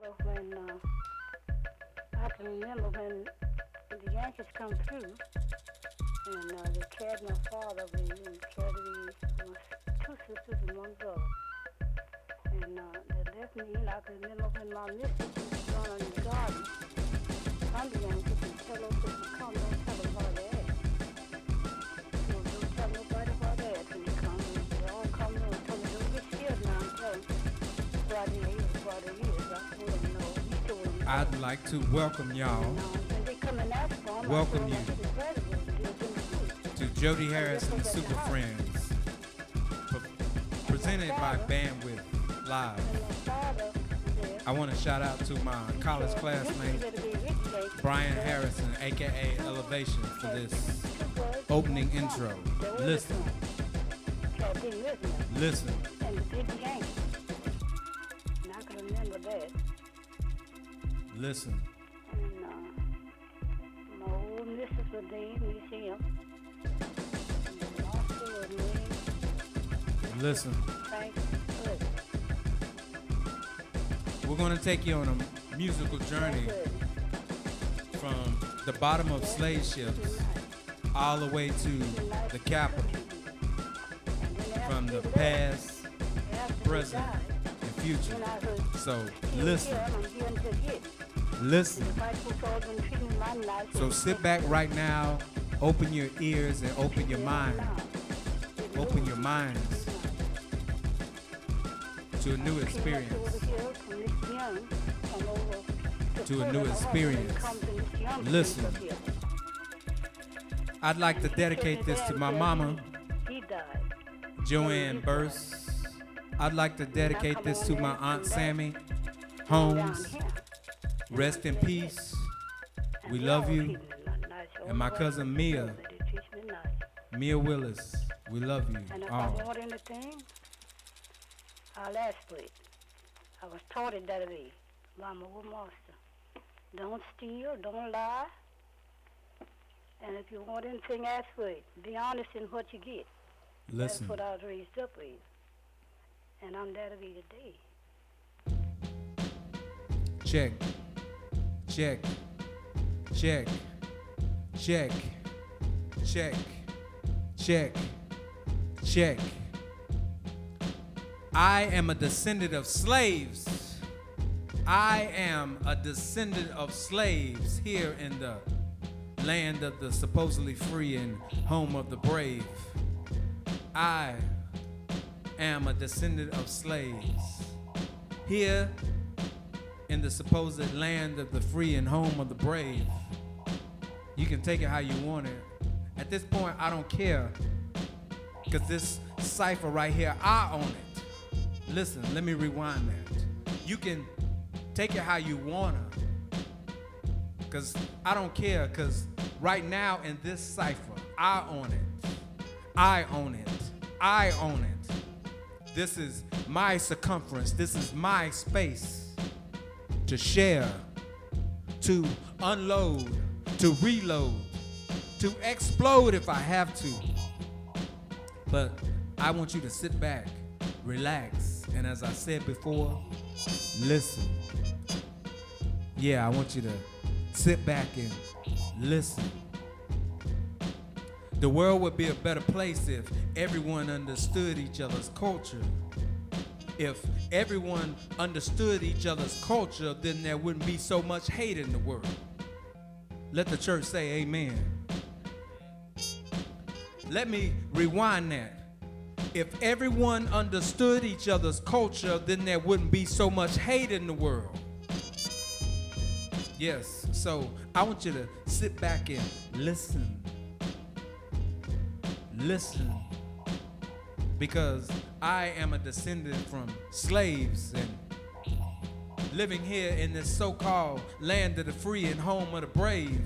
When I can remember when the Yankees come through, and they carried my father away and carried two sisters and one brother. And they left me, and I can remember when my mistress was gone in the garden. I'm the Yankees and tell those sisters, come, don't tell them what they asked. So don't tell nobody what they asked when they come. They all come and tell me, don't get scared now and tell them what it is, what it is. I told them no. He told them no. I'd like to welcome y'all. Welcome you to Jody Harris and the Super Friends, presented by Bandwidth Live. I want to shout out to my college classmate, Brian Harrison, aka Elevation, for this opening intro. Listen. Listen. Listen. Listen. We're going to take you on a musical journey from the bottom of slave ships all the way to the capital, from the past, present, and future. So listen. Listen. So sit back right now, open your ears and open your mind. Open your minds to a new experience. To a new experience. Listen. I'd like to dedicate this to my mama, Joanne Burse. I'd like to dedicate this to my Aunt Sammy Holmes. Rest in peace. We love you. And my cousin Mia Willis. We love you. And if I want anything, I'll ask for it. I was taught it that way by my old master. Don't steal, don't lie. And if you want anything, ask for it. Be honest in what you get. Listen. That's what I was raised up with. And I'm that way today. Check. Check. Check. Check. Check. Check. Check. I am a descendant of slaves. I am a descendant of slaves here in the land of the supposedly free and home of the brave. I am a descendant of slaves here in the supposed land of the free and home of the brave. You can take it how you want it. At this point, I don't care, because this cipher right here, I own it. Listen, let me rewind that. You can take it how you wanna, because I don't care, because right now in this cipher, I own it. I own it. I own it. This is my circumference. This is my space to share, to unload, to reload, to explode if I have to. But I want you to sit back, relax, and as I said before, listen. Yeah, I want you to sit back and listen. The world would be a better place if everyone understood each other's culture. If everyone understood each other's culture, then there wouldn't be so much hate in the world. Let the church say amen. Let me rewind that. If everyone understood each other's culture, then there wouldn't be so much hate in the world. Yes, so I want you to sit back and listen. Listen. Because I am a descendant from slaves and living here in this so-called land of the free and home of the brave.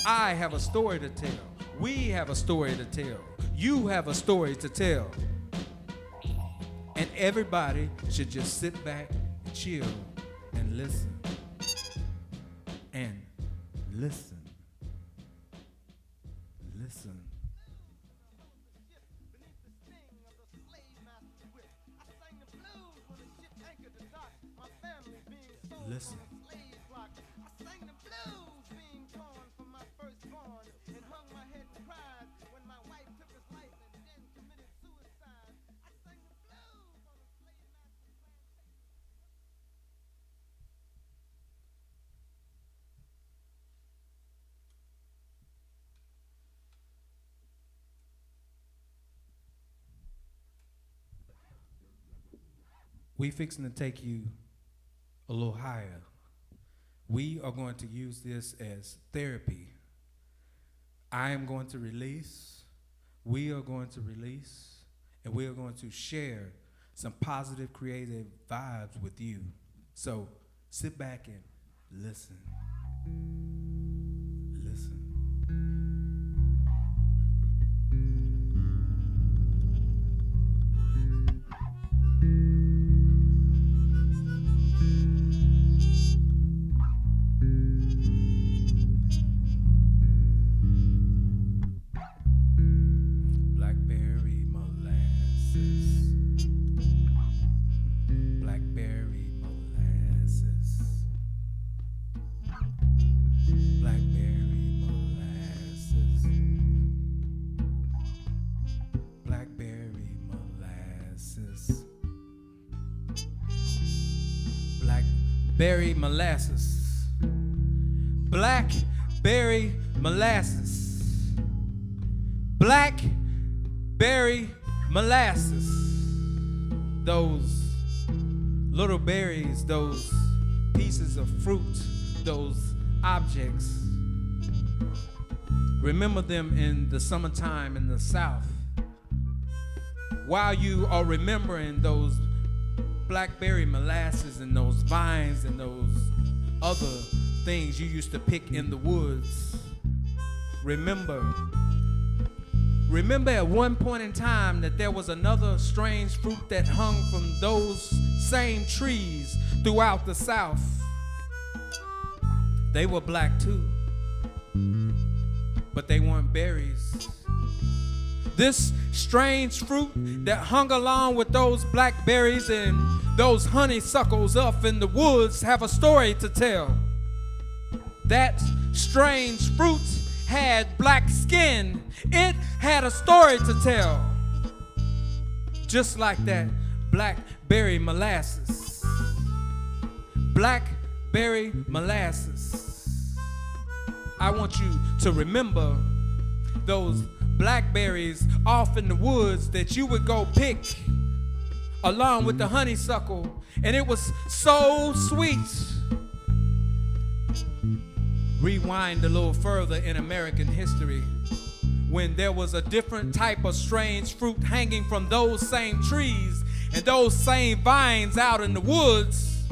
I have a story to tell. We have a story to tell. You have a story to tell. And everybody should just sit back, chill, and listen. And listen. Listen. Listen. We fixing to take you a little higher. We are going to use this as therapy. I am going to release, we are going to release, and we are going to share some positive, creative vibes with you. So sit back and listen. Listen. Blackberry molasses. Blackberry molasses. Blackberry molasses. Those little berries, those pieces of fruit, those objects. Remember them in the summertime in the South. While you are remembering those blackberry molasses and those vines and those other things you used to pick in the woods, remember at one point in time that there was another strange fruit that hung from those same trees throughout the South. They were black too, but they weren't berries. This strange fruit that hung along with those blackberries and those honeysuckles up in the woods have a story to tell. That strange fruit had black skin. It had a story to tell. Just like that blackberry molasses. Blackberry molasses. I want you to remember those blackberries off in the woods that you would go pick along with the honeysuckle, and it was so sweet. Rewind a little further in American history when there was a different type of strange fruit hanging from those same trees and those same vines out in the woods.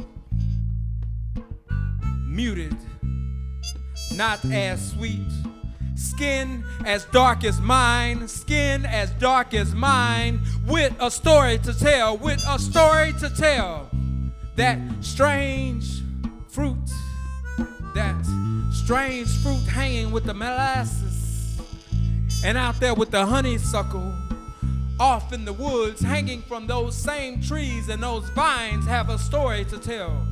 Muted, not as sweet. Skin as dark as mine, skin as dark as mine, with a story to tell, with a story to tell. That strange fruit hanging with the molasses, and out there with the honeysuckle, off in the woods, hanging from those same trees and those vines, have a story to tell.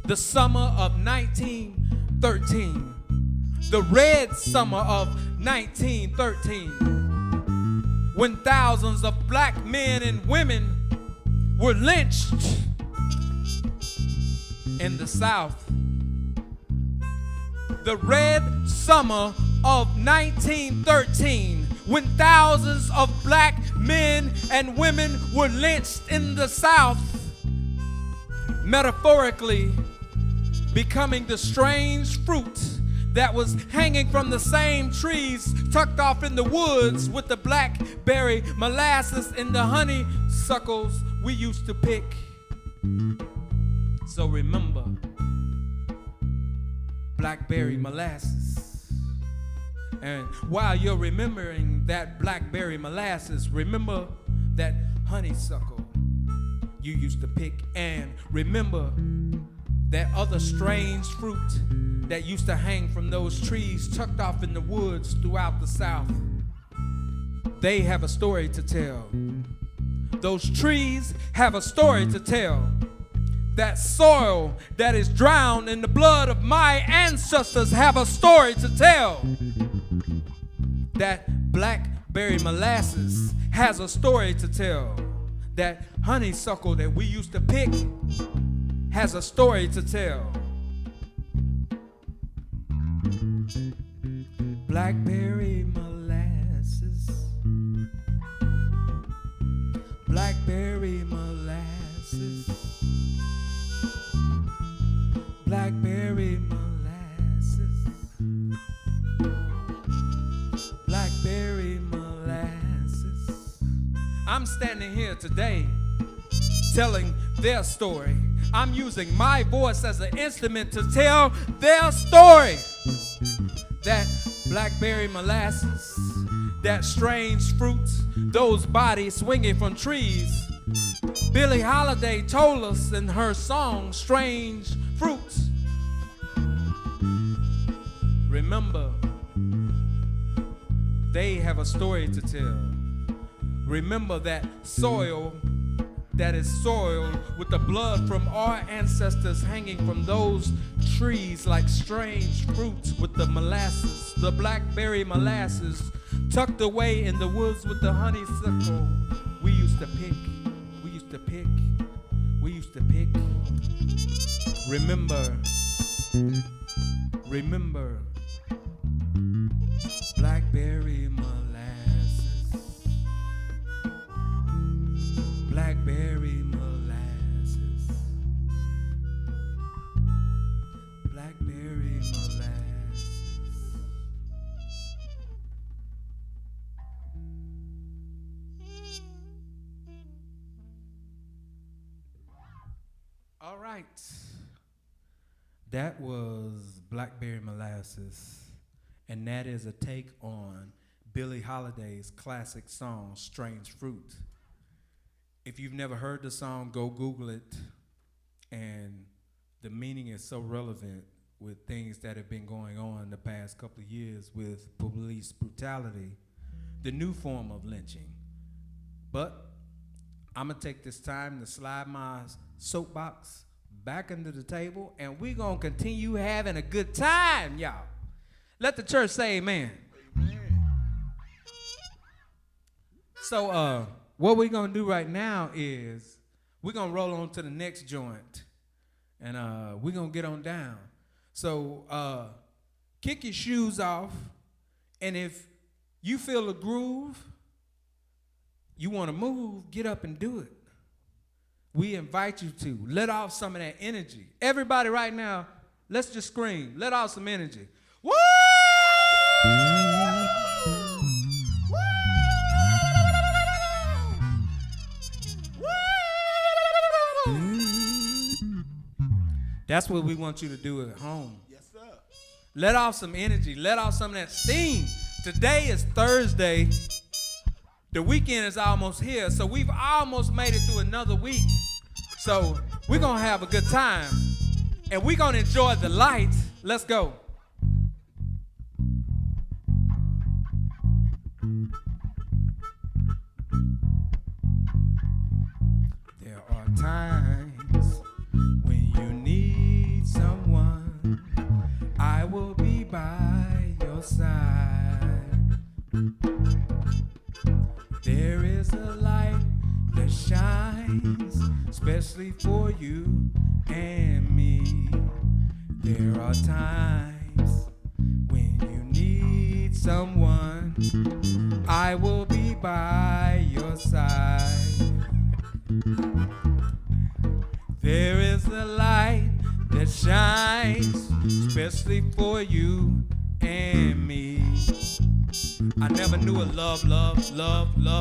The summer of 1913. The red summer of 1913, when thousands of black men and women were lynched in the South. The red summer of 1913, when thousands of black men and women were lynched in the South, metaphorically becoming the strange fruit that was hanging from the same trees tucked off in the woods with the blackberry molasses and the honeysuckles we used to pick. So remember, blackberry molasses. And while you're remembering that blackberry molasses, remember that honeysuckle you used to pick, and remember that other strange fruit that used to hang from those trees tucked off in the woods throughout the South. They have a story to tell. Those trees have a story to tell. That soil that is drowned in the blood of my ancestors have a story to tell. That blackberry molasses has a story to tell. That honeysuckle that we used to pick has a story to tell. Blackberry molasses, blackberry molasses, blackberry molasses, blackberry molasses. I'm standing here today telling their story. I'm using my voice as an instrument to tell their story. That blackberry molasses, that strange fruit, those bodies swinging from trees. Billie Holiday told us in her song, Strange Fruits. Remember, they have a story to tell. Remember that soil that is soiled with the blood from our ancestors hanging from those trees like strange fruits with the molasses, the blackberry molasses tucked away in the woods with the honeysuckle. We used to pick, we used to pick, we used to pick. Remember, remember, blackberry molasses, blackberry molasses, blackberry molasses. All right, that was Blackberry Molasses, and that is a take on Billie Holiday's classic song, Strange Fruit. If you've never heard the song, go Google it, and the meaning is so relevant with things that have been going on the past couple of years with police brutality, the new form of lynching. But I'm gonna take this time to slide my soapbox back under the table, and we're gonna continue having a good time, y'all. Let the church say amen. Amen. So what we're gonna do right now is we're gonna roll on to the next joint, and we're gonna get on down. So kick your shoes off, and if you feel a groove, you want to move, get up and do it. We invite you to. Let off some of that energy. Everybody right now, let's just scream. Let off some energy. Woo! That's what we want you to do at home. Yes, sir. Let off some energy. Let off some of that steam. Today is Thursday. The weekend is almost here, so we've almost made it through another week. So we're going to have a good time, and we're going to enjoy the lights. Let's go. There are times when you need someone. I will be by your side. There is a light that shines, especially for you and me. There are times when you need someone. I will be by your side. There is a light that shines, especially for you and me. I never knew a love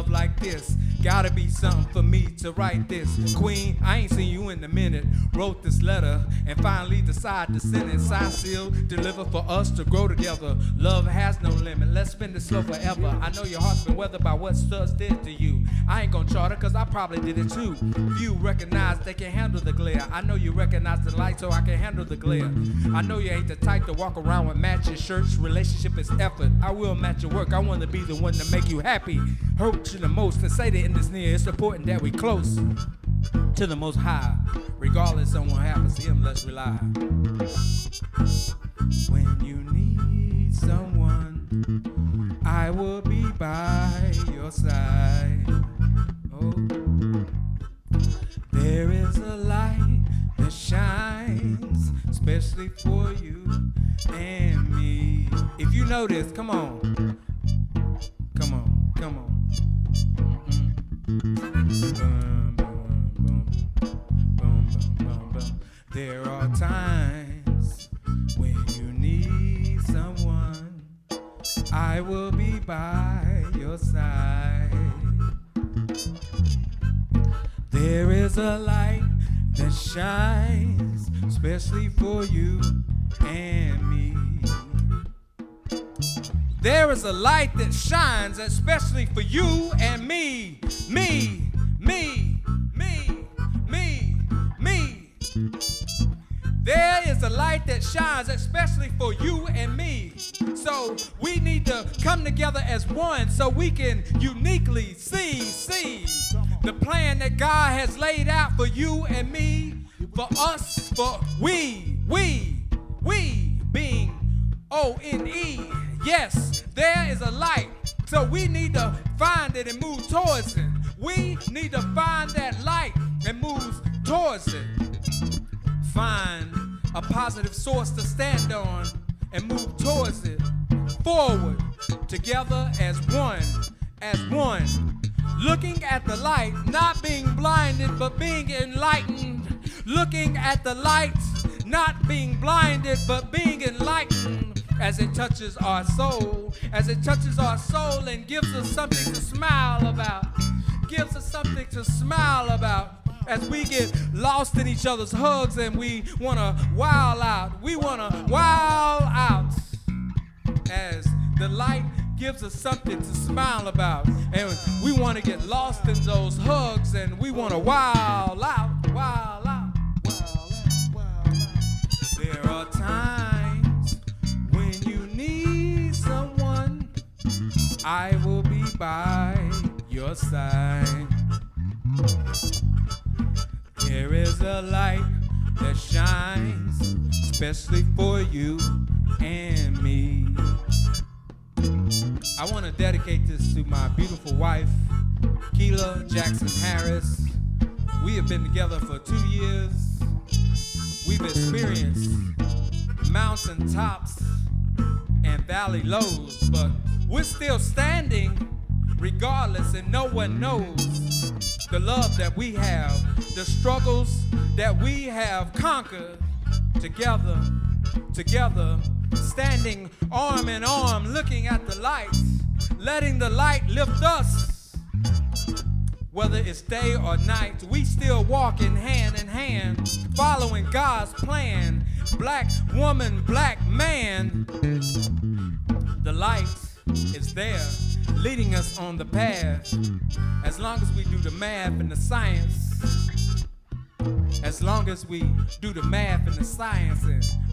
like this. Gotta be something for me to write this. Queen, I ain't seen you in a minute. Wrote this letter and finally decided to send it. Signed, sealed, deliver for us to grow together. Love has no limit. Let's spend it slow forever. I know your heart's been weathered by what studs did to you. I ain't gonna charter cause I probably did it too. Few recognize they can handle the glare. I know you recognize the light so I can handle the glare. I know you ain't the type to walk around with matching shirts. Relationship is effort. I will match your work. I want to be the one to make you happy. Hurt you the most and say that in this near. It's important that we close. to the Most High. Regardless of what happens to him, let's rely. When you need someone, I will be by your side. Oh, there is a light that shines, especially for you and me. If you know this, come on. Come on, come on. Boom, boom, boom, boom, boom, boom. There are times when you need someone, I will be by your side. There is a light that shines, especially for you and me. There is a light that shines, especially for you and me. Me, me, me, me, me. There is a light that shines, especially for you and me. So we need to come together as one so we can uniquely see the plan that God has laid out for you and me, for us, for we being O-N-E. Yes, there is a light, so we need to find it and move towards it. We need to find that light and move towards it. Find a positive source to stand on and move towards it. Forward, together as one. Looking at the light, not being blinded, but being enlightened. Looking at the light, not being blinded, but being enlightened. As it touches our soul, and gives us something to smile about. As we get lost in each other's hugs and we want to wild out. As the light gives us something to smile about. And we want to get lost in those hugs and we want to wild out. There are times when you need someone, I will be by your side. There is a light that shines, especially for you and me. I want to dedicate this to my beautiful wife, Keela Jackson Harris. We have been together for 2 years. We've experienced mountain tops and valley lows, but we're still standing regardless, and no one knows the love that we have, the struggles that we have conquered together, standing arm in arm, looking at the light, letting the light lift us. Whether it's day or night, we still walking hand in hand, following God's plan. Black woman, black man, the light is there, leading us on the path. As long as we do the math and the science, and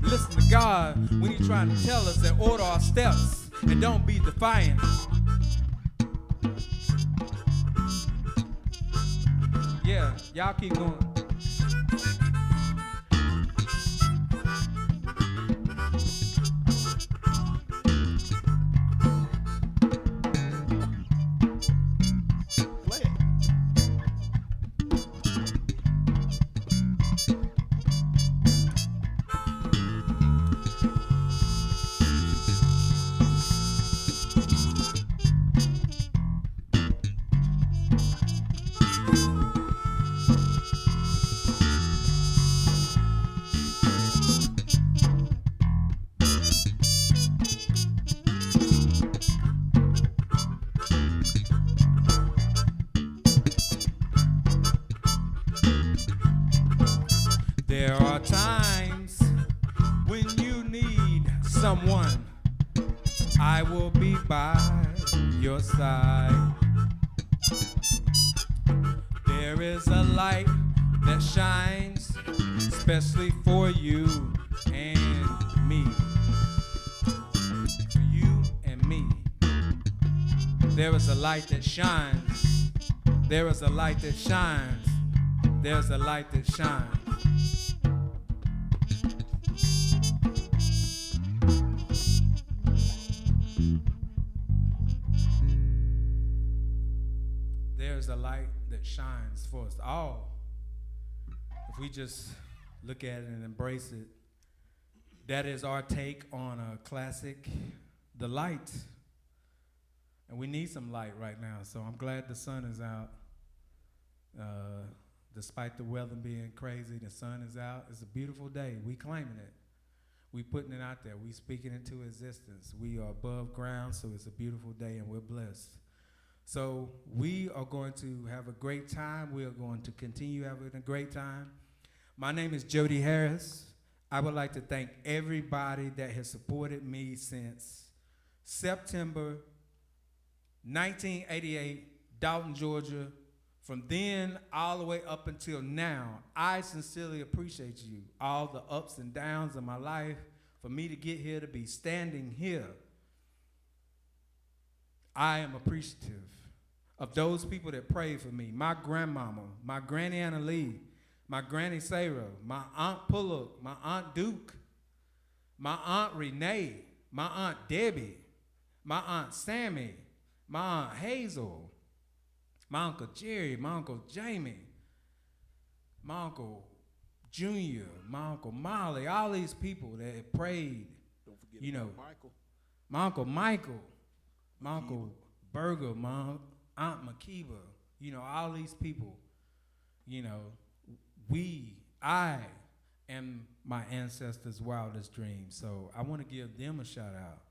listen to God when He's trying to tell us and order our steps, and don't be defiant. Yeah, y'all keep going. There are times when you need someone, I will be by your side. There is a light that shines, especially for you and me. For you and me. There is a light that shines. There is a light that shines, There's a light that shines. There's a light that shines for us all. If we just look at it and embrace it, that is our take on a classic, The Light. And we need some light right now, so I'm glad the sun is out. Despite the weather being crazy, the sun is out. It's a beautiful day. We claiming it. We putting it out there. We speaking it into existence. We are above ground, so it's a beautiful day, and we're blessed. So we are going to have a great time. We are going to continue having a great time. My name is Jody Harris. I would like to thank everybody that has supported me since September 1988, Dalton, Georgia. From then all the way up until now, I sincerely appreciate you, all the ups and downs of my life, for me to get here, to be standing here. I am appreciative of those people that prayed for me. My grandmama, my Granny Anna Lee, my Granny Sarah, my Aunt Pullock, my Aunt Duke, my Aunt Renee, my Aunt Debbie, my Aunt Sammy, my Aunt Hazel, my Uncle Jerry, my Uncle Jamie, my Uncle Junior, my Uncle Molly, all these people that prayed. Don't forget about Michael. My Uncle Michael, my Uncle Berger, my Aunt Makiba, all these people, I am my ancestors' wildest dreams. So I want to give them a shout out.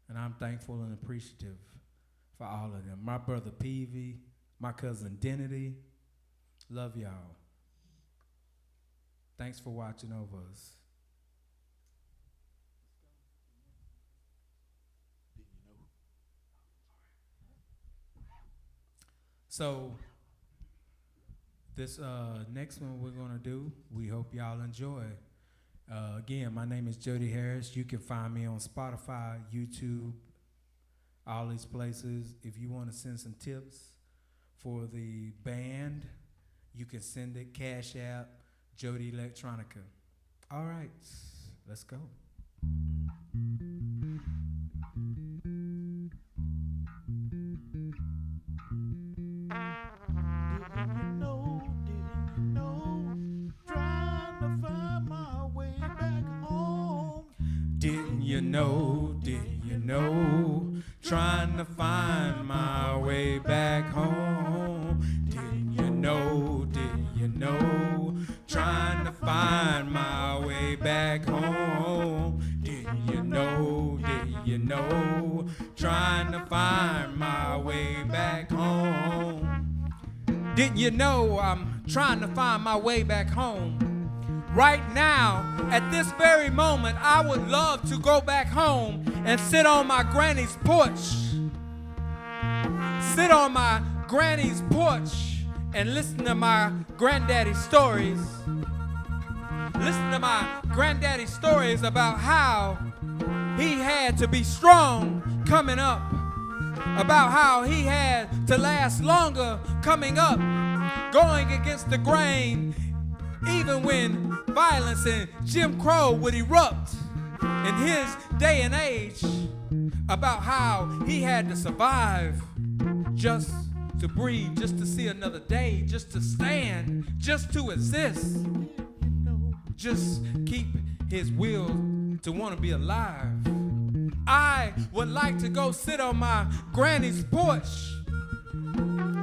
And I'm thankful and appreciative for all of them. My brother Peavy, my cousin Denity, love y'all. Thanks for watching over us. So this next one we're gonna do, we hope y'all enjoy. Again, my name is Jody Harris. You can find me on Spotify, YouTube, all these places. If you want to send some tips for the band, you can send it, Cash App, Jody Electronica. All right, let's go. Didn't you know, trying to find my way back home? Didn't you know, trying to find my way back home? Didn't you know, trying to find my way back home? Didn't you know I'm trying to find my way back home? Right now, at this very moment, I would love to go back home and sit on my granny's porch. Sit on my granny's porch and listen to my granddaddy's stories. Listen to my granddaddy's stories about how he had to be strong coming up, about how he had to last longer coming up, going against the grain, even when violence and Jim Crow would erupt in his day and age, about how he had to survive just to breathe, just to see another day, just to stand, just to exist, just keep his will to want to be alive. I would like to go sit on my granny's porch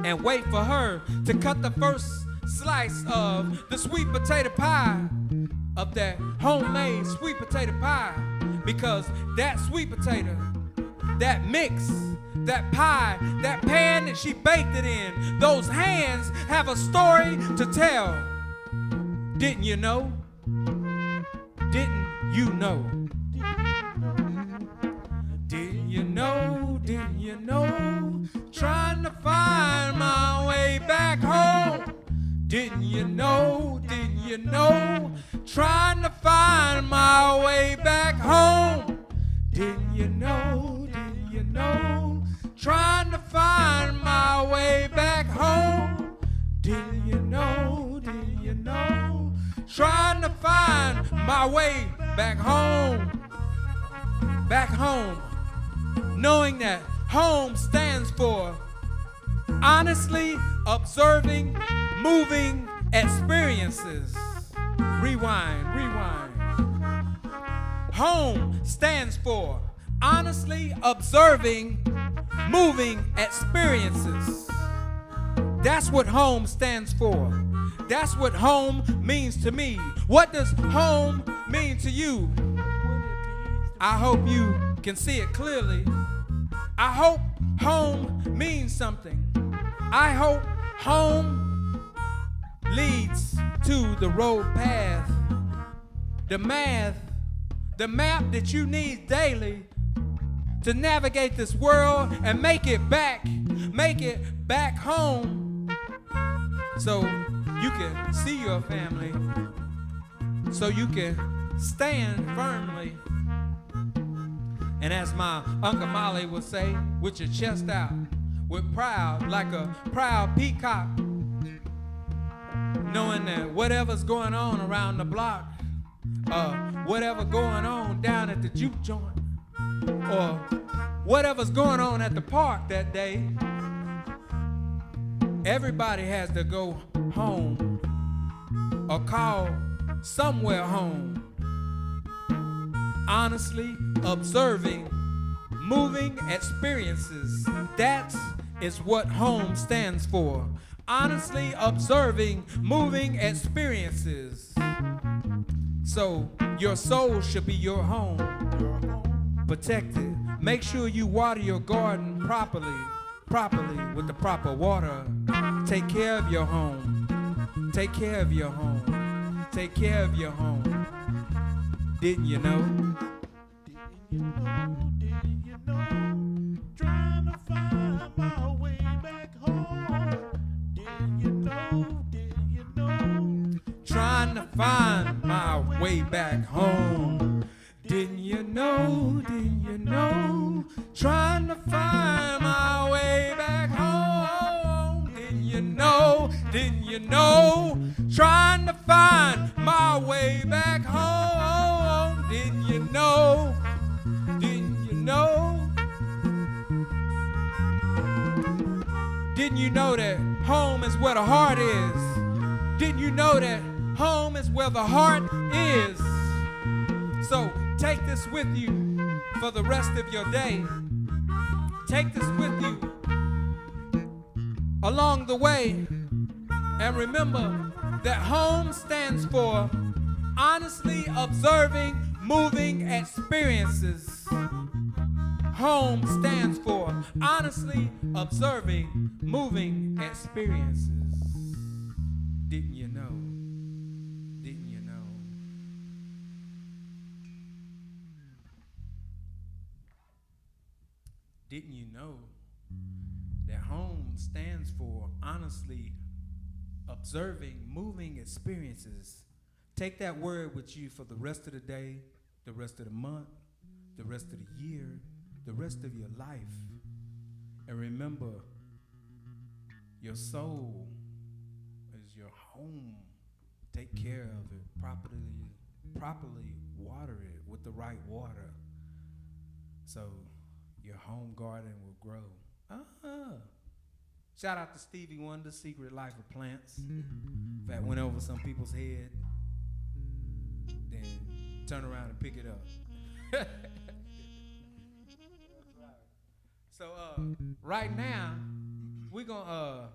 and wait for her to cut the first slice of the sweet potato pie, of that homemade sweet potato pie, because that sweet potato, that mix, that pie, that pan that she baked it in, those hands have a story to tell. Didn't you know? Didn't you know? Didn't you know? Didn't you know? Trying to find my way back home. Didn't you know? Didn't you know? Trying to find my way back home. Didn't you know? Didn't you know? Trying to find my way back home. Didn't you know? Didn't trying to find my way back home. Back home. Knowing that home stands for honestly observing, moving experiences. Rewind. Home stands for honestly observing, moving experiences. That's what home stands for. That's what home means to me. What does home mean to you? I hope you can see it clearly. I hope home means something. I hope home leads to the road path, the math, the map that you need daily to navigate this world and make it back home, so you can see your family, so you can stand firmly. And as my Uncle Molly would say, with your chest out, with proud, like a proud peacock, knowing that whatever's going on around the block, whatever going on down at the juke joint, or whatever's going on at the park that day, everybody has to go home or call somewhere home. Honestly observing, moving experiences. That is what home stands for. Honestly observing, moving experiences. So your soul should be your home. Protect it. Make sure you water your garden properly with the proper water. Take care of your home. Take care of your home. Take care of your home. Didn't you know? Didn't you know? Trying to find my way back home. Didn't you know? Trying to find my way back home. Didn't you know? Trying to find my way back home. Didn't you know? Trying to find my way back home. Didn't you know? Didn't you know that home is where the heart is? Didn't you know that home is where the heart is? So take this with you for the rest of your day. Take this with you along the way. And remember that home stands for honestly observing, moving experiences. Home stands for honestly observing, moving experiences. Didn't you know? Didn't you know? Didn't you know that home stands for honestly observing, moving experiences? Take that word with you for the rest of the day, the rest of the month, the rest of the year, the rest of your life. And remember, your soul is your home. Take care of it properly water it with the right water, so your home garden will grow. Shout out to Stevie Wonder, Secret Life of Plants. If that went over some people's head, then turn around and pick it up. So right now, we're gonna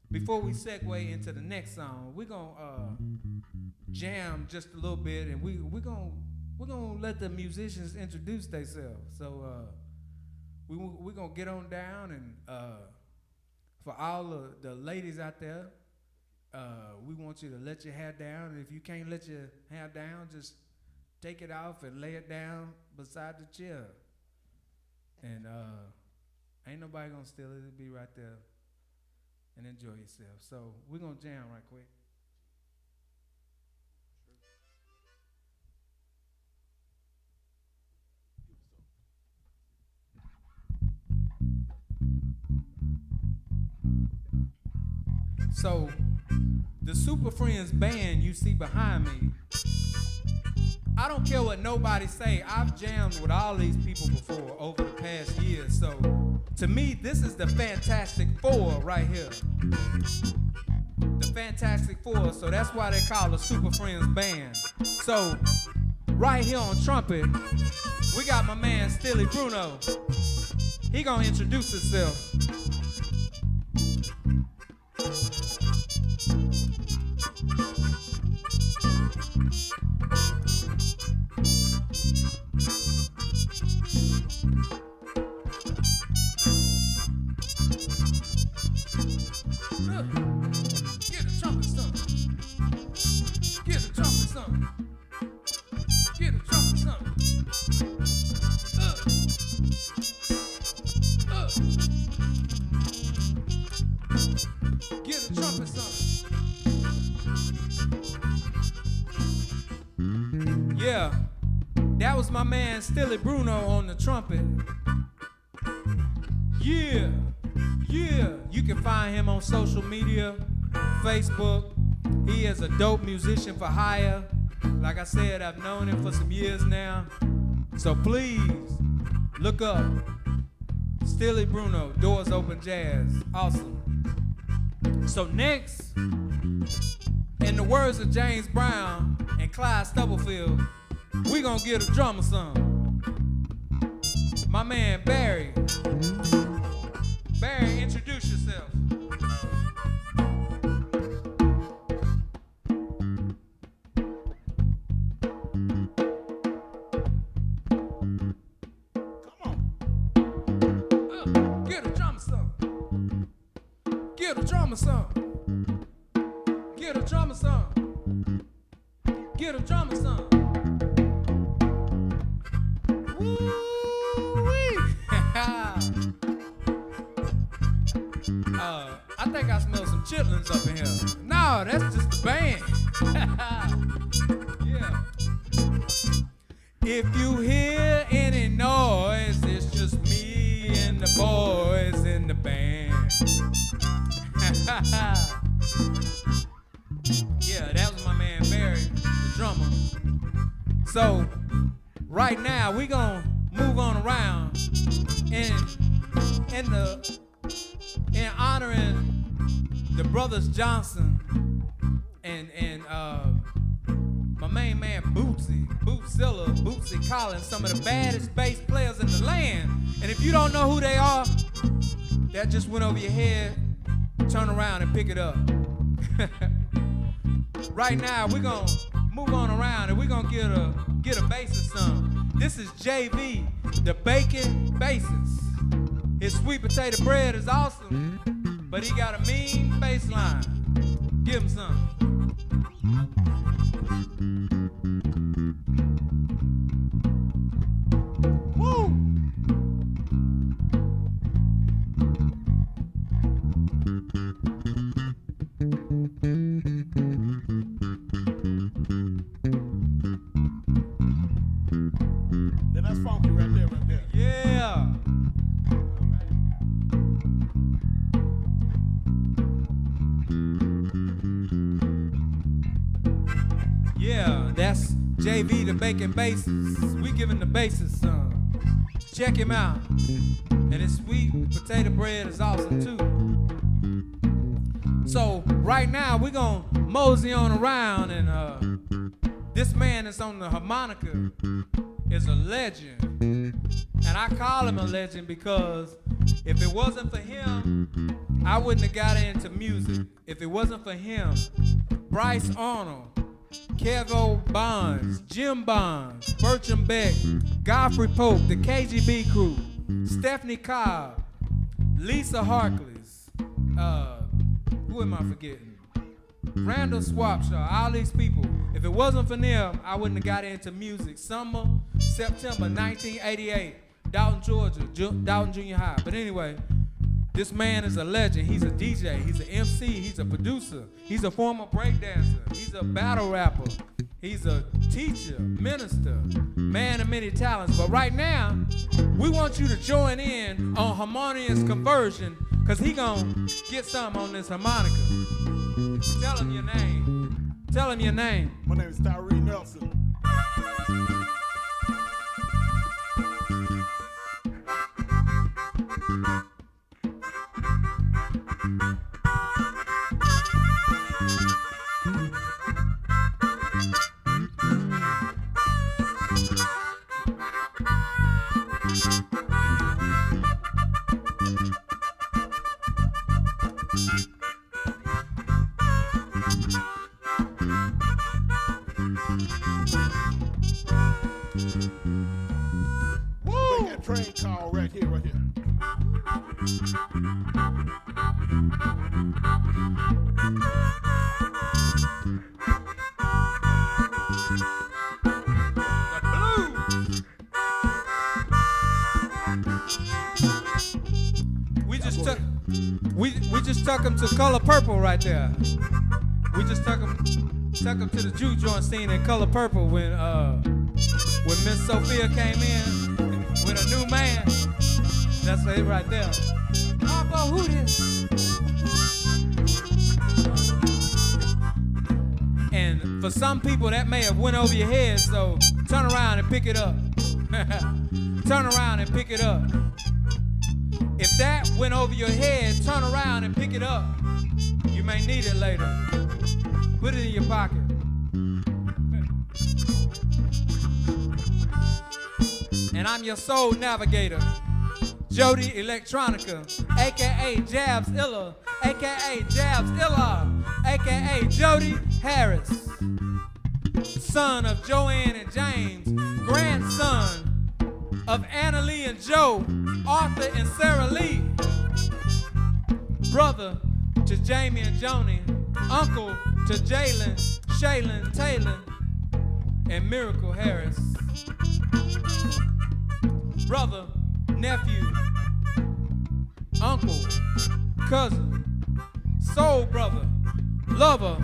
before we segue into the next song, we're gonna jam just a little bit, and we're gonna let the musicians introduce themselves. So we're gonna get on down, and for all the ladies out there, we want you to let your hair down. And if you can't let your hair down, just take it off and lay it down beside the chair. And ain't nobody gonna steal it. It'll be right there. And enjoy yourself. So we're gonna jam right quick. So, the Super Friends band you see behind me, I don't care what nobody say, I've jammed with all these people before over the past years. So, to me, this is the Fantastic Four right here. The Fantastic Four, so that's why they call the Super Friends band. So, right here on trumpet, we got my man Stilly Bruno. He gonna introduce himself. Get the trumpet, son. Get the trumpet, son. Get the trumpet, son. Get the trumpet, son. Yeah, that was my man Stilly Bruno on the trumpet. Yeah, you can find him on social media, Facebook. He is a dope musician for hire. Like I said, I've known him for some years now. So please, look up Stilly Bruno, Doors Open Jazz. Awesome. So next, in the words of James Brown and Clyde Stubblefield, we gonna get a drummer some. My man Barry. Barry, introduce yourself. Get a drummer some. Get a drummer some. Get a drummer some. Get a drummer some. Woo-wee. I think I smell some chitlins up in here. No, that's just the band. Yeah. If you hear any noise, it's just me and the boys in the band. Yeah, that was my man Barry, the drummer. So, right now, we gonna move on around in honoring the brothers Johnson and my main man Bootsy Collins, some of the baddest bass players in the land. And if you don't know who they are, that just went over your head. Turn around and pick it up. Right now, we're gonna move on around and we're gonna get a bassist some. This is JV, the bacon bassist. His sweet potato bread is awesome, but he got a mean bass line. Give him some. Woo! Then that's funky right there, right there. Yeah. Yeah, that's JV the Bacon Bassist. We giving the bassist some. Check him out. And his sweet potato bread is awesome too. So right now we're gonna mosey on around and this man is on the harmonica is a legend. And I call him a legend because if it wasn't for him, I wouldn't have got into music. If it wasn't for him, Bryce Arnold, Kevo Bonds, Jim Bonds, Bertram Beck, Godfrey Pope, the KGB crew, Stephanie Cobb, Lisa Harkless, who am I forgetting? Randall Swapshaw, all these people. If it wasn't for them, I wouldn't have got into music. Summer, September 1988, Dalton, Georgia, Dalton Junior High. But anyway, this man is a legend. He's a DJ, he's an MC, he's a producer, he's a former breakdancer, he's a battle rapper, He's a teacher, minister, man of many talents. But right now, we want you to join in on harmonious conversion, because he gonna get something on this harmonica. Tell him your name. Tell him your name. My name is Tyree Nelson. Train call right here, right here. We just took him to Color Purple right there. We just took him to the juke joint scene in Color Purple when Miss Sophia came in with a new man. That's it right there. Papa, who this? And for some people that may have went over your head, so turn around and pick it up. Turn around and pick it up. If that went over your head, turn around and pick it up. You may need it later. Put it in your pocket. And I'm your soul navigator, Jody Electronica, a.k.a. Jabs Illa, a.k.a. Jabs Illa, a.k.a. Jody Harris, son of Joanne and James, grandson of Anna Lee and Joe, Arthur and Sarah Lee, brother to Jamie and Joni, uncle to Jalen, Shaylin, Taylor, and Miracle Harris. Brother, nephew, uncle, cousin, soul brother, lover,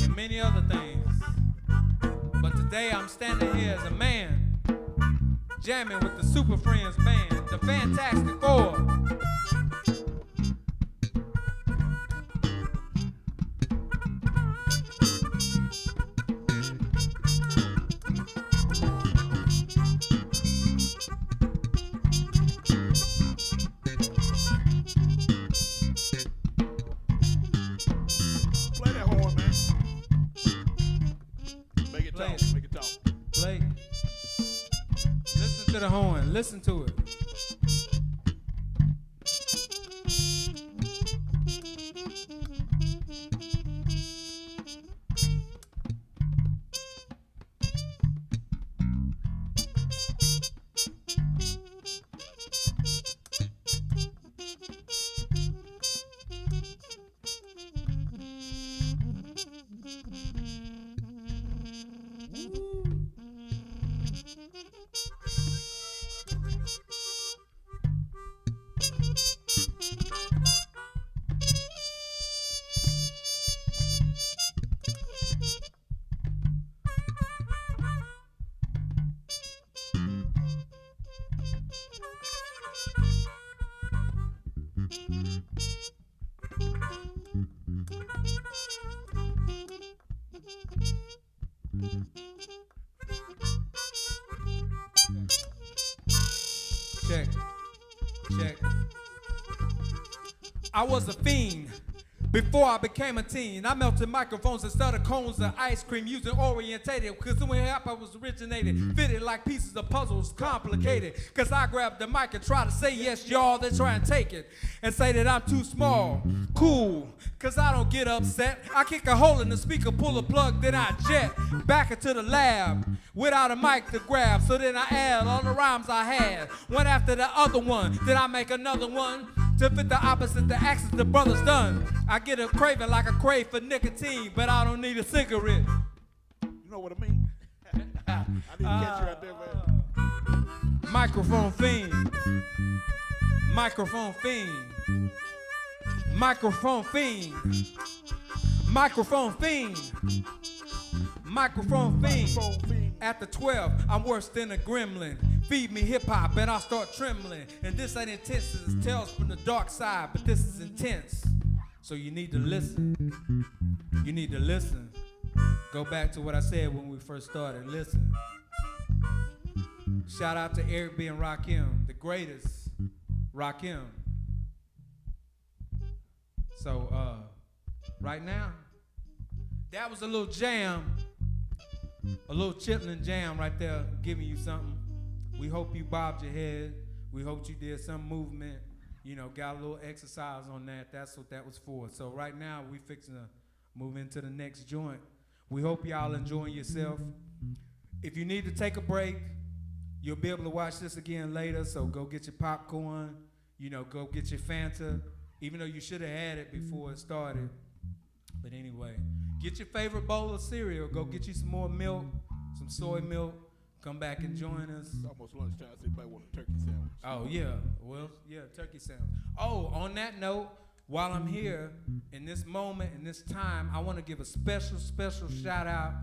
and many other things. But today I'm standing here as a man, jamming with the Super Friends band, the Fantastic Four. Listen to the horn. Listen to it. Check. Check. I was a fiend before I became a teen. I melted microphones instead of cones of ice cream using orientated. Cause when hip hop was originated, fitted like pieces of puzzles, complicated. Cause I grabbed the mic and try to say yes, y'all, then try and take it. And say that I'm too small, cool, cause I don't get upset. I kick a hole in the speaker, pull a plug, then I jet back into the lab without a mic to grab. So then I add all the rhymes I had, one after the other one. Then I make another one to fit the opposite, the axis the brother's done. I get a craving like a crave for nicotine, but I don't need a cigarette. You know what I mean? I didn't catch you out there, man. Microphone fiend. Microphone fiend. Microphone fiend. Microphone fiend. Microphone fiend. After 12, I'm worse than a gremlin. Feed me hip hop and I'll start trembling. And this ain't intense as tales from the dark side, but this is intense. So you need to listen. You need to listen. Go back to what I said when we first started. Listen. Shout out to Eric B. and Rakim, the greatest Rakim. So right now, that was a little jam, a little Chitlin jam right there, giving you something. We hope you bobbed your head. We hope you did some movement. You know, got a little exercise on that. That's what that was for. So right now, we fixing to move into the next joint. We hope y'all enjoying yourself. If you need to take a break, you'll be able to watch this again later. So go get your popcorn. You know, go get your Fanta. Even though you should have had it before it started. But anyway, get your favorite bowl of cereal. Go get you some more milk, some soy milk. Come back and join us. It's almost lunchtime, so everybody want a turkey sandwich. Oh, yeah. Well, yeah, turkey sandwich. Oh, on that note, while I'm here, in this moment, in this time, I want to give a special, special shout out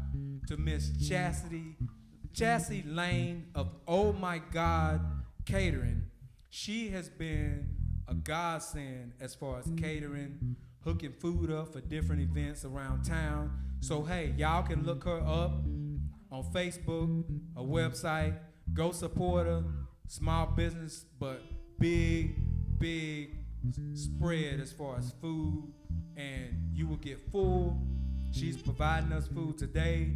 to Miss Chastity Lane of Oh My God Catering. She has been a godsend as far as catering, hooking food up for different events around town. So hey, y'all can look her up on Facebook, a website. Go support her. Small business, but big spread as far as food, and you will get full. She's providing us food today.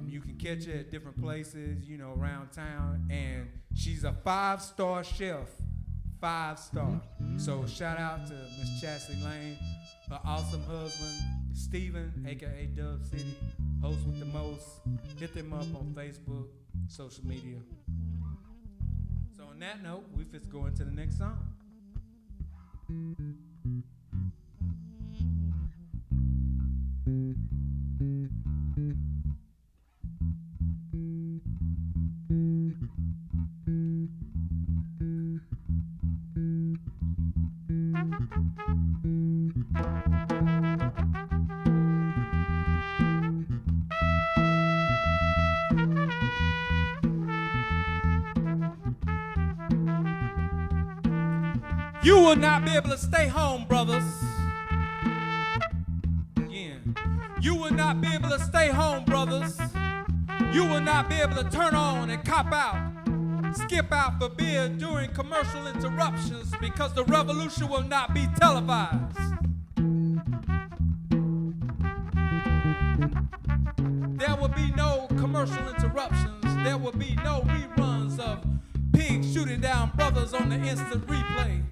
You can catch her at different places, you know, around town, and she's a 5-star chef. 5-star. So shout out to Miss Chastity Lane, her awesome husband, Steven, aka Dub City, host with the most. Hit them up on Facebook, social media. So on that note, we just go into the next song. You will not be able to stay home, brothers. Again. You will not be able to stay home, brothers. You will not be able to turn on and cop out, skip out for beer during commercial interruptions, because the revolution will not be televised. There will be no commercial interruptions. There will be no reruns of pigs shooting down brothers on the instant replay.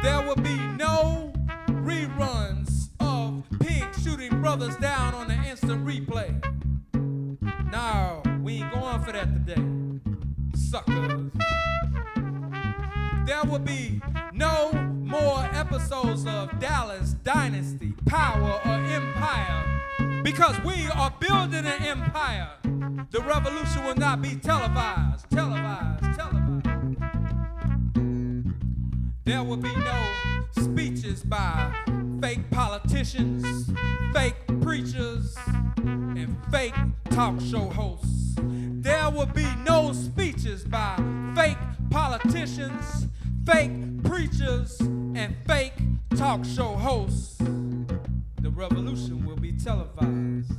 There will be no reruns of pigs shooting brothers down on the instant replay. No, we ain't going for that today, suckers. There will be no more episodes of Dallas Dynasty, Power, or Empire, because we are building an empire. The revolution will not be televised. There will be no speeches by fake politicians, fake preachers, and fake talk show hosts. There will be no speeches by fake politicians, fake preachers, and fake talk show hosts. The revolution will be televised.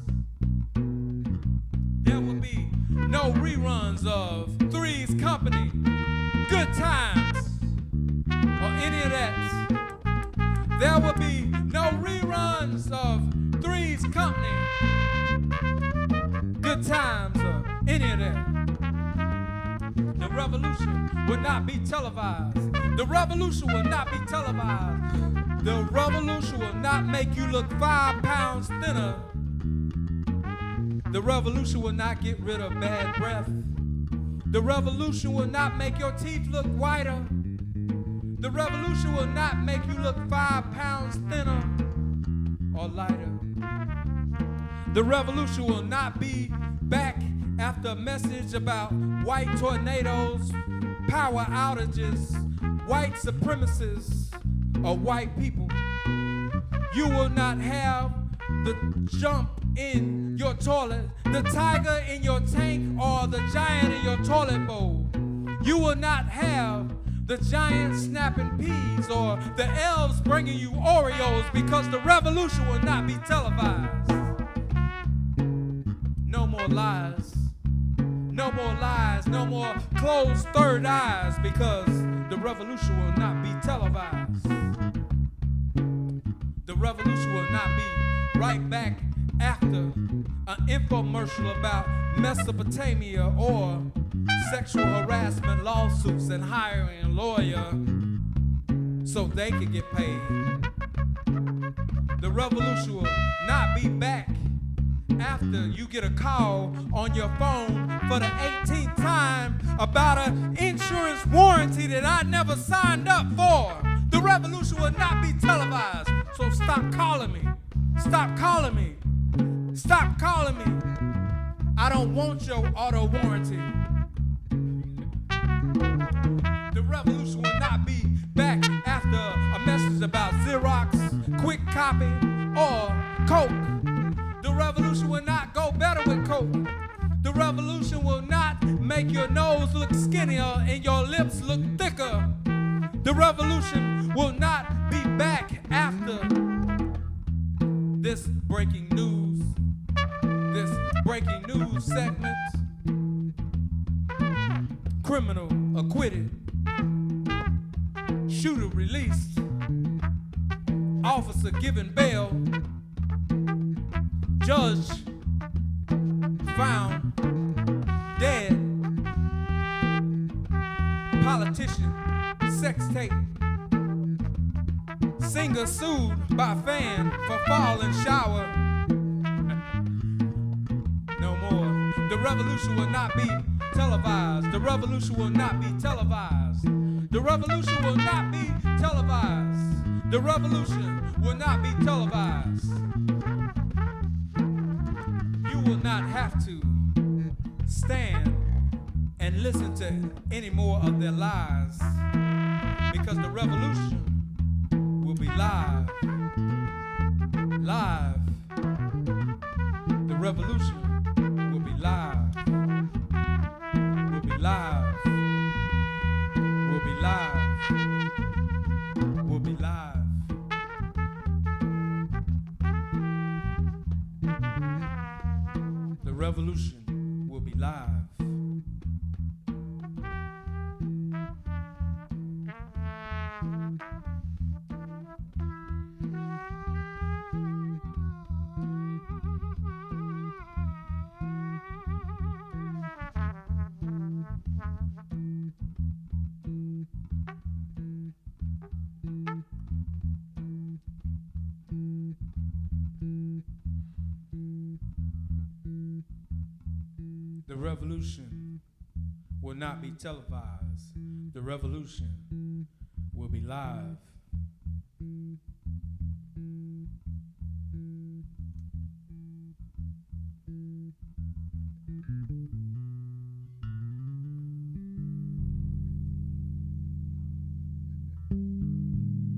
There will be no reruns of Three's Company, Good Times, or any of that. There will be no reruns of Three's Company, Good Times, or any of that. The revolution will not be televised. The revolution will not be televised. The revolution will not make you look 5 pounds thinner. The revolution will not get rid of bad breath. The revolution will not make your teeth look whiter. The revolution will not make you look 5 pounds thinner or lighter. The revolution will not be back after a message about white tornadoes, power outages, white supremacists, or white people. You will not have the jump in your toilet, the tiger in your tank, or the giant in your toilet bowl. You will not have the giant snapping peas or the elves bringing you Oreos, because the revolution will not be televised. No more lies. No more lies. No more closed third eyes, because the revolution will not be televised. The revolution will not be right back after an infomercial about Mesopotamia or sexual harassment lawsuits and hiring a lawyer so they can get paid. The revolution will not be back after you get a call on your phone for the 18th time about an insurance warranty that I never signed up for. The revolution will not be televised, so stop calling me. Stop calling me. Stop calling me. I don't want your auto warranty. The revolution will not be back after a message about Xerox, Quick Copy, or Coke. The revolution will not go better with Coke. The revolution will not make your nose look skinnier and your lips look thicker. The revolution will not be back after this breaking news segment. Criminal acquitted, shooter released, officer given bail, judge found dead, politician sex tape, singer sued by fan for fall and shower. No more. The revolution will not be televised. The revolution will not be televised. The revolution will not be televised. The revolution will not be televised. You will not have to stand and listen to any more of their lies, because the revolution will be live. Live. The revolution will be live. Will be live. Will be live. Will be live. The revolution will be live. The revolution will not be televised. The revolution will be live.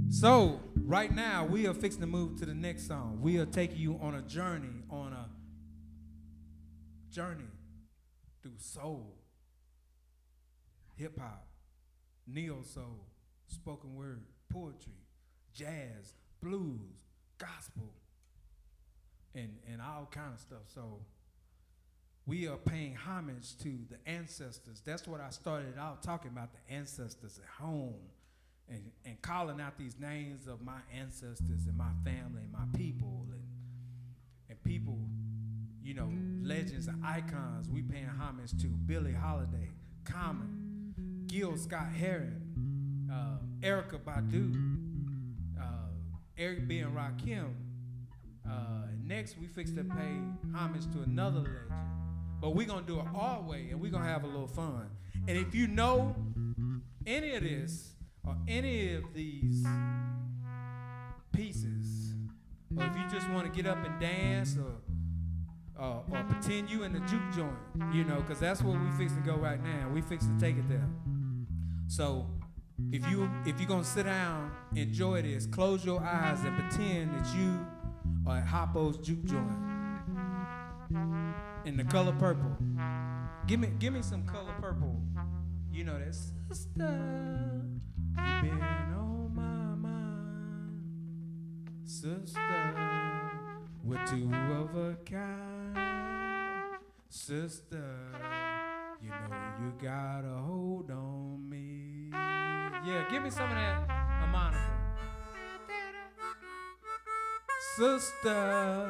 So, right now, we are fixing to move to the next song. We are taking you on a journey through soul, hip-hop, neo-soul, spoken word, poetry, jazz, blues, gospel, and all kind of stuff. So we are paying homage to the ancestors. That's what I started out talking about, the ancestors at home, and calling out these names of my ancestors and my family and my people and people, you know, legends and icons. We paying homage to Billie Holiday, Common, Gil Scott-Heron, Erykah Badu, Eric B. and Rakim. Next, we fix to pay homage to another legend. But we're going to do it our way, and we're going to have a little fun. And if you know any of this, or any of these pieces, or if you just want to get up and dance, or pretend you in the juke joint, you know, because that's where we fix to go right now. We fix to take it there. So if you're gonna sit down, enjoy this, close your eyes and pretend that you or at Hoppo's Juke Joint in the color purple. Give me some color purple. You know that sister, you been on my mind. Sister, we're two of a kind. Sister, you know you got a hold on me. Yeah, give me some of that harmonica. Sister,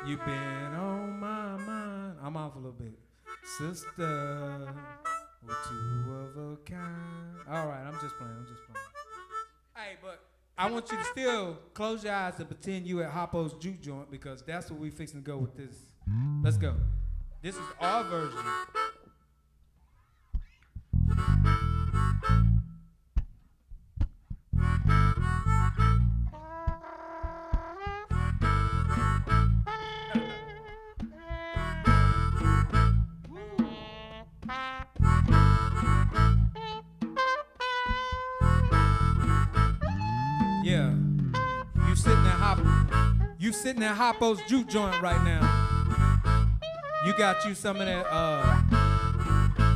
you been on my mind. I'm off a little bit. Sister, we're two of a kind. All right, I'm just playing. Hey, but I want you to still close your eyes and pretend you at Hoppo's Juke Joint because that's what we fixing to go with this. Let's go. This is our version. Yeah, you sitting at Hoppo's Juke Joint right now. You got you some of that,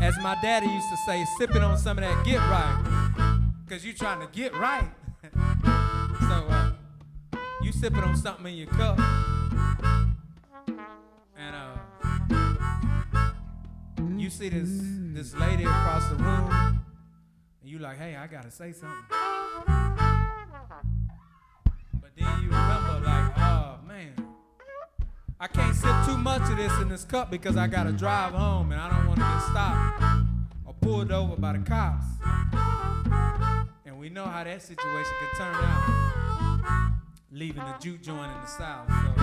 as my daddy used to say, sipping on some of that get right, cause you trying to get right. So you sipping on something in your cup, and you see this lady across the room, and you like, hey, I gotta say something. Then you remember, like, oh man, I can't sip too much of this in this cup because I gotta drive home and I don't want to get stopped or pulled over by the cops. And we know how that situation could turn out, leaving the juke joint in the South. So.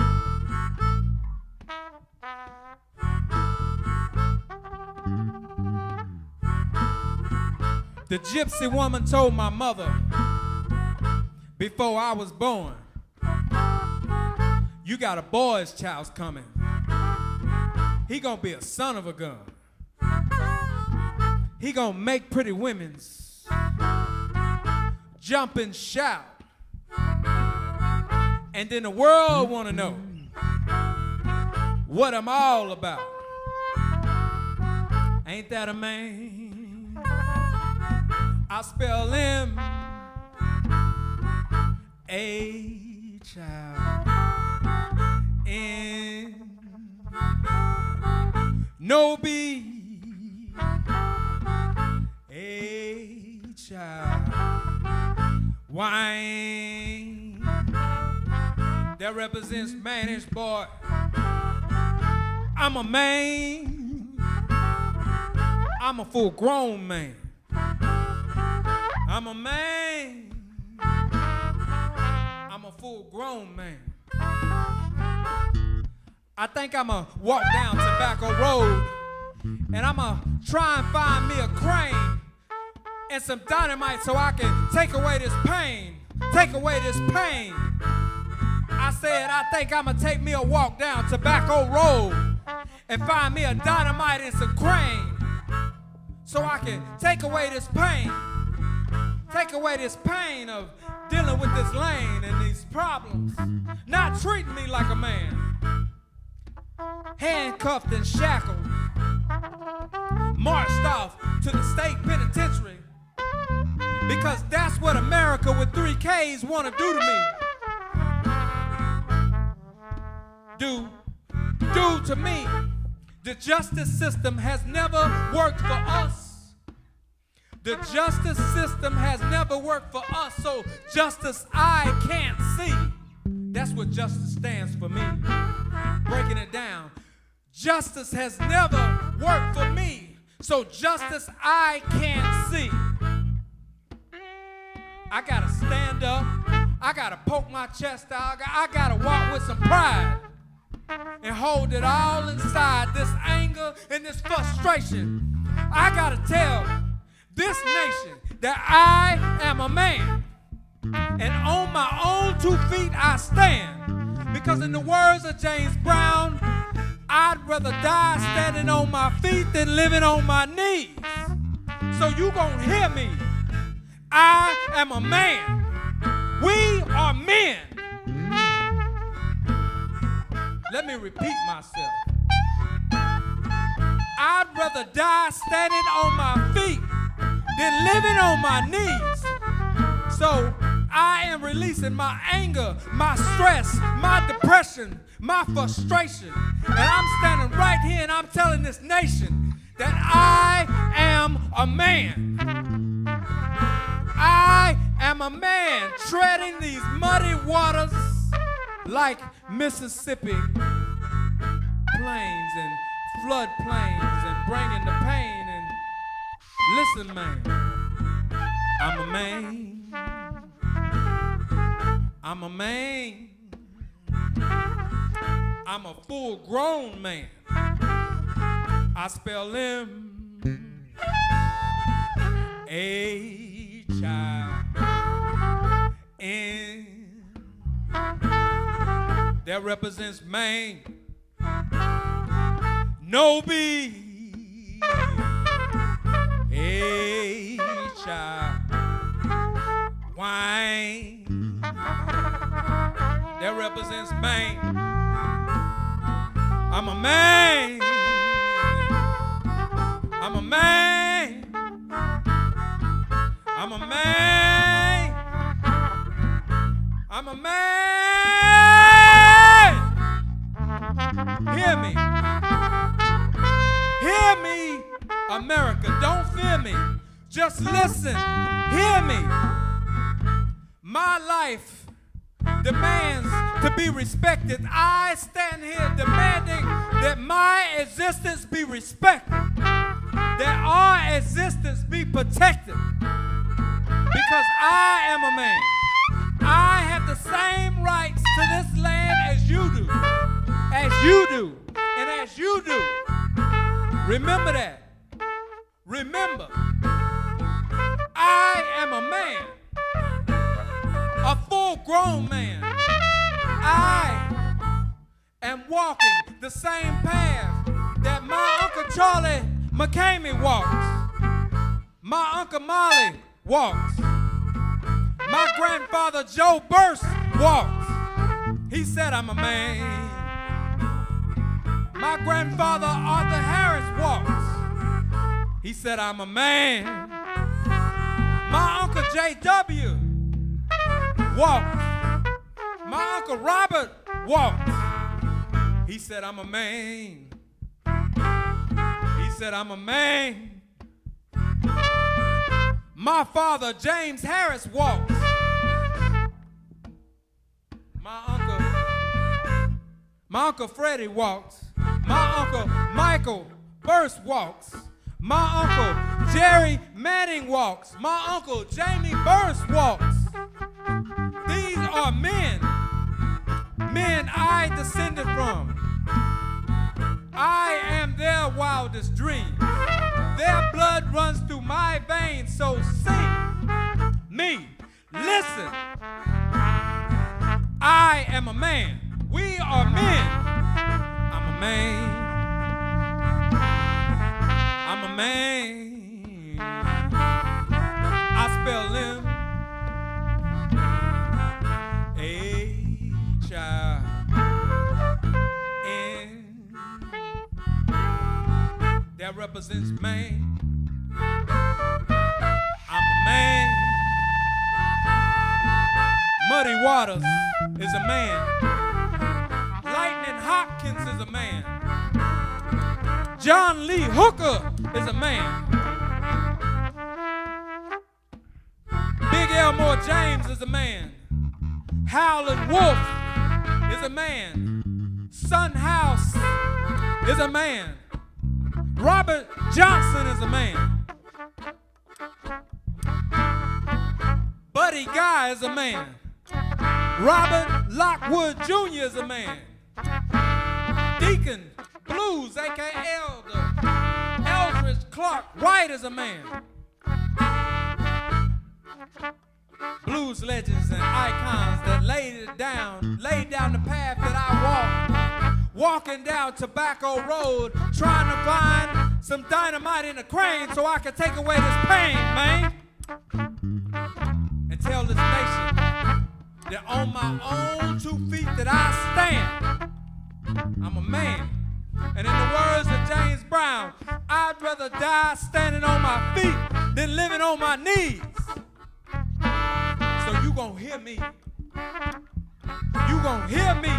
The gypsy woman told my mother before I was born, you got a boy's child's coming. He gonna be a son of a gun. He gonna make pretty women's jump and shout. And then the world wanna know what I'm all about. Ain't that a man? I spell him a child in no B, a child wine that represents manish boy. I'm a man, I'm a full grown man. I'm a man, I'm a full grown man. I think I'ma walk down Tobacco Road and I'ma try and find me a crane and some dynamite so I can take away this pain. Take away this pain. I said I think I'ma take me a walk down Tobacco Road and find me a dynamite and some crane so I can take away this pain. Take away this pain of dealing with this lane and these problems, not treating me like a man. Handcuffed and shackled, marched off to the state penitentiary because that's what America with 3 Ks want to do to me. Do to me. The justice system has never worked for us. The justice system has never worked for us, so justice I can't see. That's what justice stands for me. Breaking it down. Justice has never worked for me, so justice I can't see. I gotta stand up. I gotta poke my chest out. I gotta walk with some pride and hold it all inside, this anger and this frustration. I gotta tell this nation that I am a man, and on my own 2 feet I stand, because in the words of James Brown, I'd rather die standing on my feet than living on my knees. So you gonna hear me. I am a man. We are men. Let me repeat myself. I'd rather die standing on my feet than living on my knees. So I am releasing my anger, my stress, my depression, my frustration. And I'm standing right here and I'm telling this nation that I am a man. I am a man treading these muddy waters like Mississippi plains and flood plains and bringing the pain. And listen, man, I'm a man. I'm a man. I'm a full-grown man. I spell him H-I-N. That represents Maine. No B. H-I-Wine. That represents Maine. I'm a man. I'm a man. I'm a man. I'm a man. Hear me. Hear me, America. Don't fear me. Just listen. Hear me. My life demands to be respected. I stand here demanding that my existence be respected, that our existence be protected, because I am a man. I have the same rights to this land as you do, and as you do. Remember that. Remember, I am a man, a full-grown man. I am walking the same path that my Uncle Charlie McCamey walks, my Uncle Molly walks, my grandfather Joe Burst walks. He said I'm a man. My grandfather Arthur Harris walks. He said I'm a man. My Uncle J.W. walks. My Uncle Robert walks. He said I'm a man. He said I'm a man. My father James Harris walks. My Uncle Freddie walks. My Uncle Michael Burst walks. My Uncle Jerry Manning walks. My Uncle Jamie Burst walks. These are men I descended from. I am their wildest dreams. Their blood runs through my veins, so sing me. Listen. I am a man. We are men. I'm a man. I'm a man. I spell him H-I-N. That represents man. I'm a man. Muddy Waters is a man. Lightning Hopkins is a man. John Lee Hooker is a man. Big Elmore James is a man. Howlin' Wolf is a man. Son House is a man. Robert Johnson is a man. Buddy Guy is a man. Robert Lockwood Jr. is a man. Deacon Blues, a.k.a. Elder Eldridge Clark White is a man. Blues legends and icons that laid down the path that I walked, walking down Tobacco Road, trying to find some dynamite in a crane so I could take away this pain, man. And tell this nation that on my own 2 feet that I stand, my feet than living on my knees. So you gonna hear me. You gonna hear me.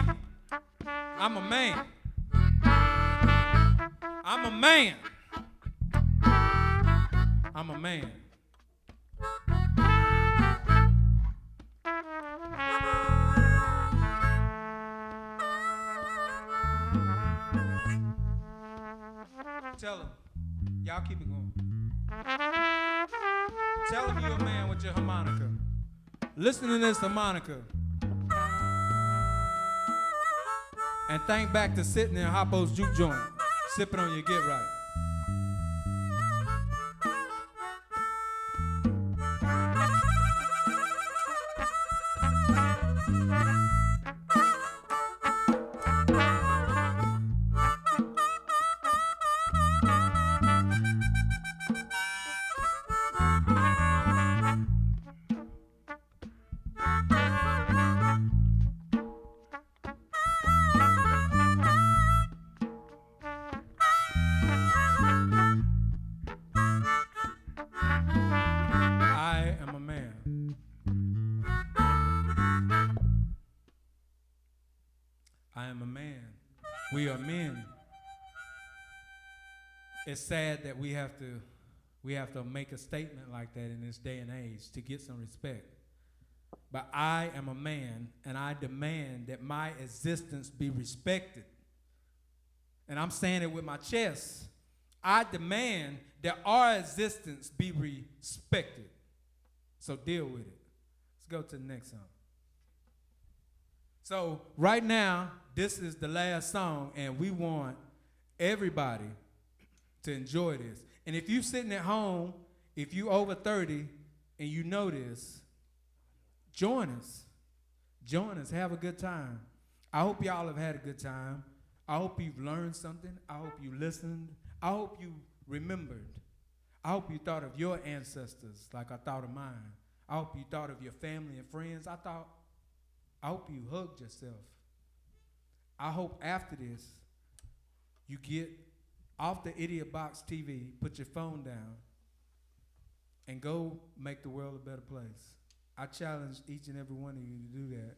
I'm a man. I'm a man. I'm a man. Tell him. Y'all keep it going. Tell him you're a man with your harmonica. Listen to this harmonica. And think back to sitting in Hoppo's juke joint, sipping on your Get Right. We are men. It's sad that we have to make a statement like that in this day and age to get some respect. But I am a man, and I demand that my existence be respected. And I'm saying it with my chest. I demand that our existence be respected. So deal with it. Let's go to the next song. So right now, this is the last song, and we want everybody to enjoy this. And if you're sitting at home, if you over 30 and you know this, join us. Join us. Have a good time. I hope y'all have had a good time. I hope you've learned something. I hope you listened. I hope you remembered. I hope you thought of your ancestors like I thought of mine. I hope you thought of your family and friends. I hope you hugged yourself. I hope after this, you get off the Idiot Box TV, put your phone down, and go make the world a better place. I challenge each and every one of you to do that.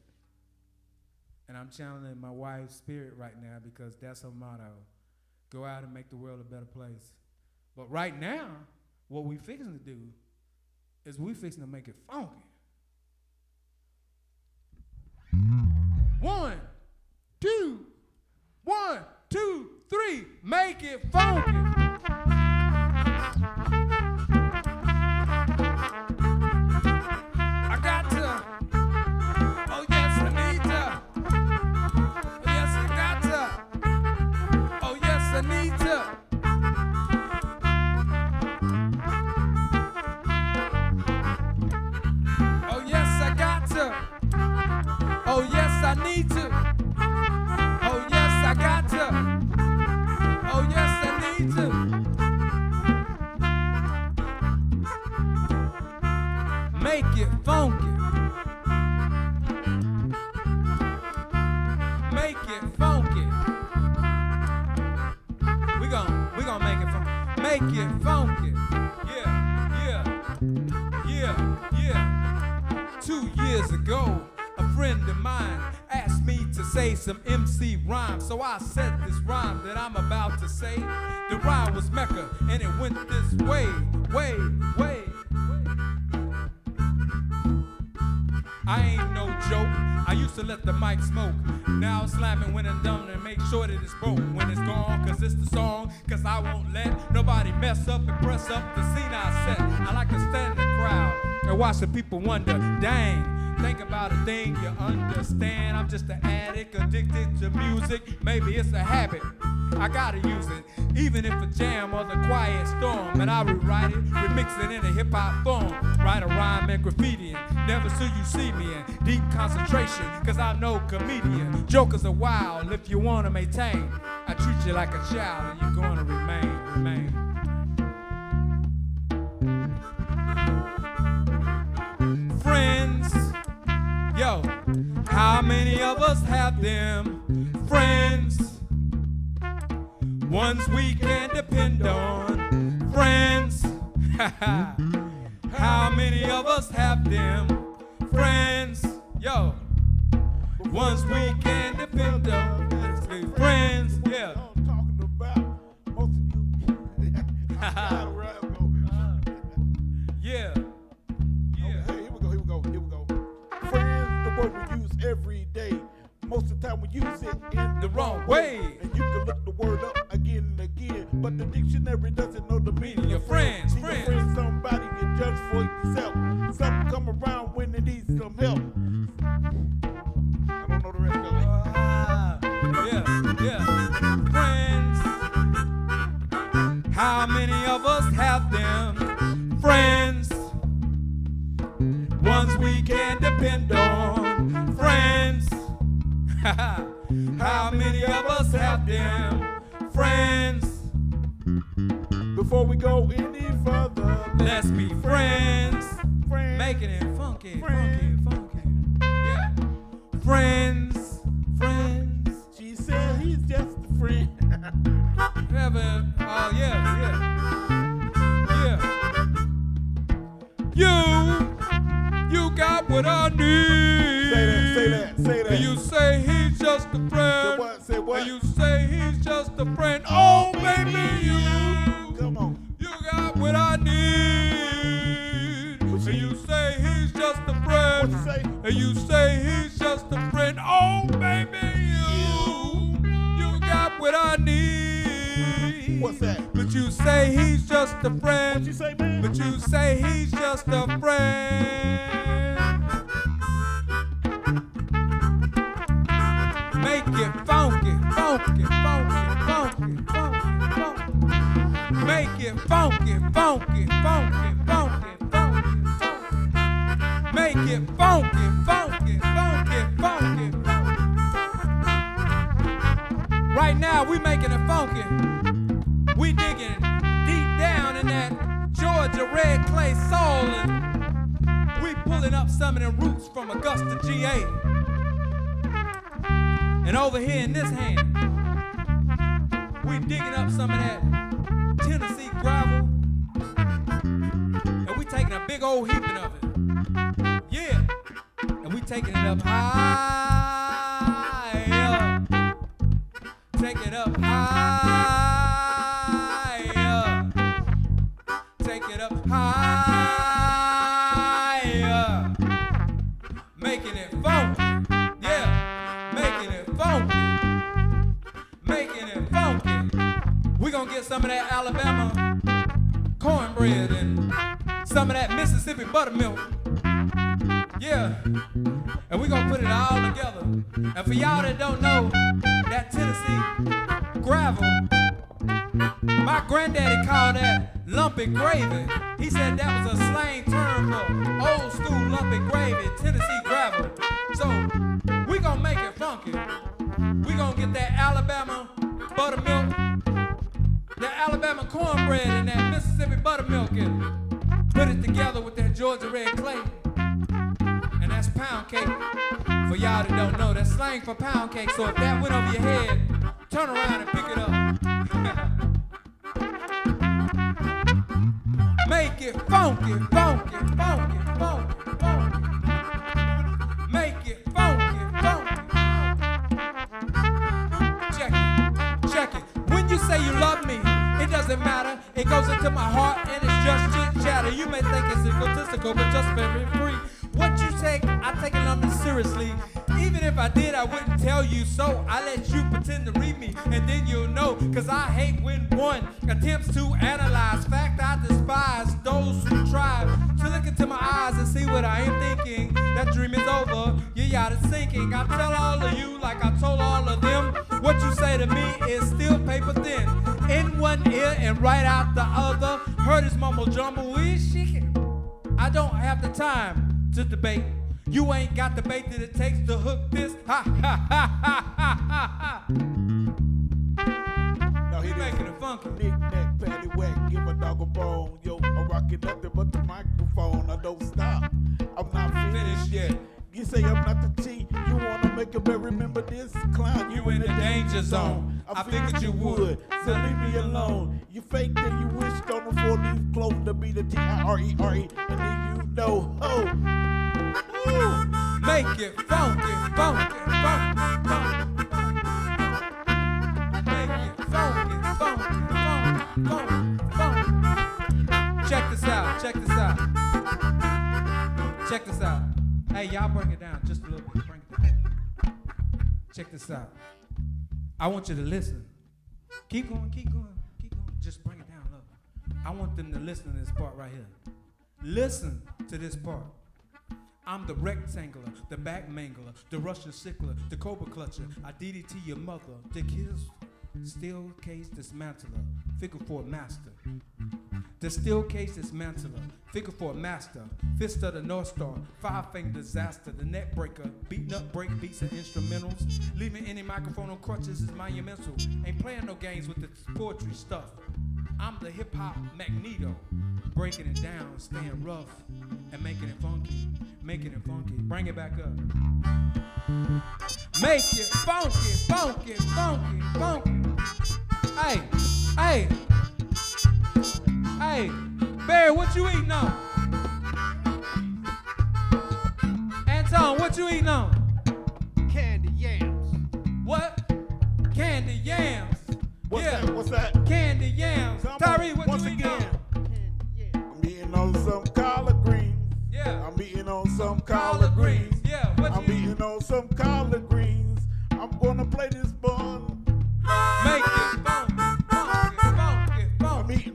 And I'm channeling my wife's spirit right now because that's her motto. Go out and make the world a better place. But right now, what we fixing to do is we fixing to make it funky. 1, 2, 1, 2, 3, make it funky. I got to, oh yes I need to, oh yes I got to, oh yes I need to. Oh yes I got to, oh yes I need to. Oh yes, I got to. Oh yes, I need to. Make it funky. Make it funky. We gon' make it funky. Make it funky. Yeah. 2 years ago, a friend of mine asked me to say some MC rhyme, so I said this rhyme that I'm about to say. The rhyme was Mecca, and it went this way. I ain't no joke, I used to let the mic smoke. Now I'm slamming when I'm done and make sure that it's broke when it's gone, cause it's the song, cause I won't let nobody mess up and press up the scene I set. I like to stand in the crowd and watch the people wonder, dang, think about a thing you understand. I'm just an addict addicted to music. Maybe it's a habit. I gotta use it, even if a jam or the quiet storm. And I rewrite it, remix it in a hip-hop form. Write a rhyme and graffiti and never see you see me in deep concentration, cause I'm no comedian. Jokers are wild if you wanna maintain. I treat you like a child and you're gonna remain. Friends, yo, how many of us have them friends? Ones we can depend on. Friends, How many of us have them friends? Yo, ones we can depend on. Let's be friends, yeah. I'm talking about most of you. Yeah. Okay, here we go. Friends, the word we use every day. Most of the time we use it in The wrong way. And you can look the word up again and again, but the dictionary doesn't know the meaning Your of friends, Need a friend, somebody you judge for yourself. Some come around when they need some help. I don't know the rest of it. Yeah. Friends. How many of us have them friends? Ones we can depend on. Friends. How many of us have them friends? Before we go any further, Let's be friends. friends. Making it funky. Friends. Yeah. Friends. She said he's just a friend. Oh, yeah. You got what I need. Say that. And you say he's just a friend. Say what? And you say he's just a friend. Oh, baby, you. Come on. You got what I need. And you say he's just a friend. What you say? And you say he's just a friend. Oh, baby, you got what I need. What's that? But you say he's just a friend. What you say, man? But you say he's just a friend. Make it funky. Make it funky. Make it funky. Right now we making it funky. We digging deep down in that Georgia red clay soul, and we pulling up some of them roots from Augusta, GA. And over here in this hand, we digging up some of that Tennessee gravel, and we taking a big old heaping of it. Yeah, and we taking it up higher. Take it up higher. Take it up higher. Making it funky. Yeah, making it funky. We gonna get some of that Alabama cornbread and some of that Mississippi buttermilk. Yeah, and we gonna put it all together. And for y'all that don't know, that Tennessee gravel, my granddaddy called that lumpy gravy. He said that was a slang term for old school lumpy gravy, Tennessee gravel. So we gonna make it funky. We gonna get that Alabama buttermilk, that Alabama cornbread and that Mississippi buttermilk, and put it together with that Georgia red clay. And that's pound cake. For y'all that don't know, that's slang for pound cake. So if that went over your head, turn around and pick it up. Make it funky. Make it funky. Check it. When you say you love me, it doesn't matter. It goes into my heart and it's just chit chatter. You may think it's egotistical, but just very free. What you take, I take it on me seriously. Even if I did, I wouldn't tell you so. I let you pretend to read me, and then you'll know. Cause I hate when one attempts to analyze. Fact, I despise those who try to look into my eyes and see what I am thinking. That dream is over, your yacht is sinking. I tell all of you like I told all of them. What you say to me is still paper thin. In one ear and right out the other. Heard his mumble jumble, we shaking. I don't have the time to debate. You ain't got the bait that it takes to hook this. Ha ha ha ha ha ha. Now he Making it funky. Knick-knack, paddywhack, give a dog a bone. Yo, I'm rocking nothing but the microphone. I don't stop. I'm not finished Finished yet. You say I'm not the T. You wanna make him remember this clown. You in the danger zone. I figured you would. So leave me alone. You fake that you wished on the 4-leaf clover to be the T-I-R-E-R-E. And then you know, oh. Ooh. Make it funky, funky, funky, funky. Make it funky, funky, funky, funky. Check this out, check this out. Check this out. Hey, y'all bring it down just a little bit. Bring it down. Check this out. I want you to listen. Keep going, keep going, keep going. Just bring it down a little. I want them to listen to this part right here. Listen to this part. I'm the rectangler, the back mangler, the Russian sickler, the cobra clutcher. I DDT your mother, the kiss, steel case dismantler, figure for a master. The steel case dismantler, figure for a master, fist of the North Star, 5-finger disaster, the neck breaker, beating up break beats and instrumentals, leaving any microphone on crutches is monumental. Ain't playing no games with the poetry stuff. I'm the hip hop Magneto, breaking it down, staying rough, and making it funky, making it funky. Bring it back up. Make it funky, funky, funky, funky. Hey, hey, hey, Barry, what you eating on? Anton, what you eating on? Candy yams. What? Candy yams. What's Yeah. that? What's that? Candy yams. Tyree, what Once you eating again. on? I'm eating on some collard greens. Yeah. I'm eating on some collard greens. Yeah, what I'm you eating on some collard greens. I'm gonna play this bun. Make it funky, funky, funky, I'm funky.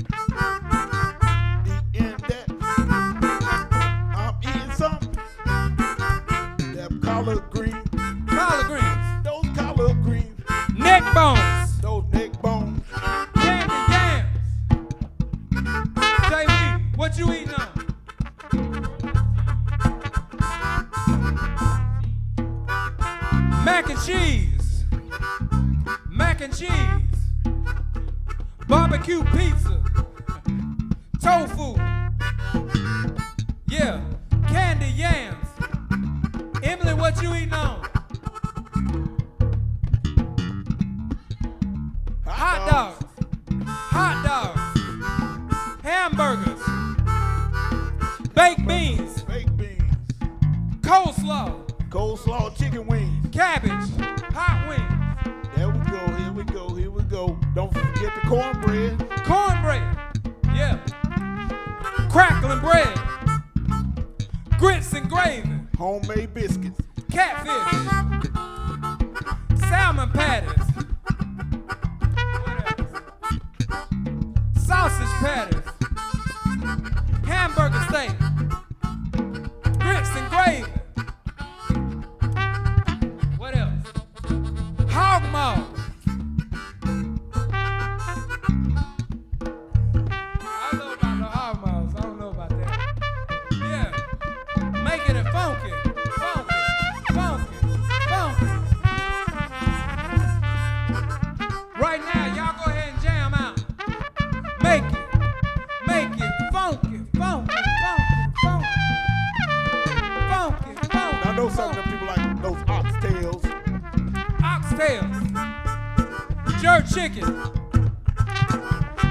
eating that. I'm eating some them collard greens. Collard greens. Those collard greens. Neck bones. Those neck bones. Candy yams. JB, what you eating on? Mac and cheese. Mac and cheese. Barbecue pizza. Tofu. Yeah. Candy yams. Emily, what you eating on? Hot dogs. Hot dogs. Hamburgers. Baked beans. Baked beans. Coleslaw. Coleslaw chicken wings. Cabbage. Hot wings. There we go. Here we go. Here we go. Don't forget the cornbread. Cornbread. Yeah. Crackling bread. Grits and gravy. Homemade biscuits. Catfish. Salmon patties. What else? Sausage patties. Hamburger steak. Grits and gravy. What else? Hog maw. I don't know about the hog maws. I don't know about that. Yeah. Making it funky. Funky. Funky. Funky. Right now, y'all go ahead and jam out. Make it. Make it funky. Funky. Funky. Funky. Funky. Funky. I know some of them people like those oxtails. Oxtails. Jerk chicken.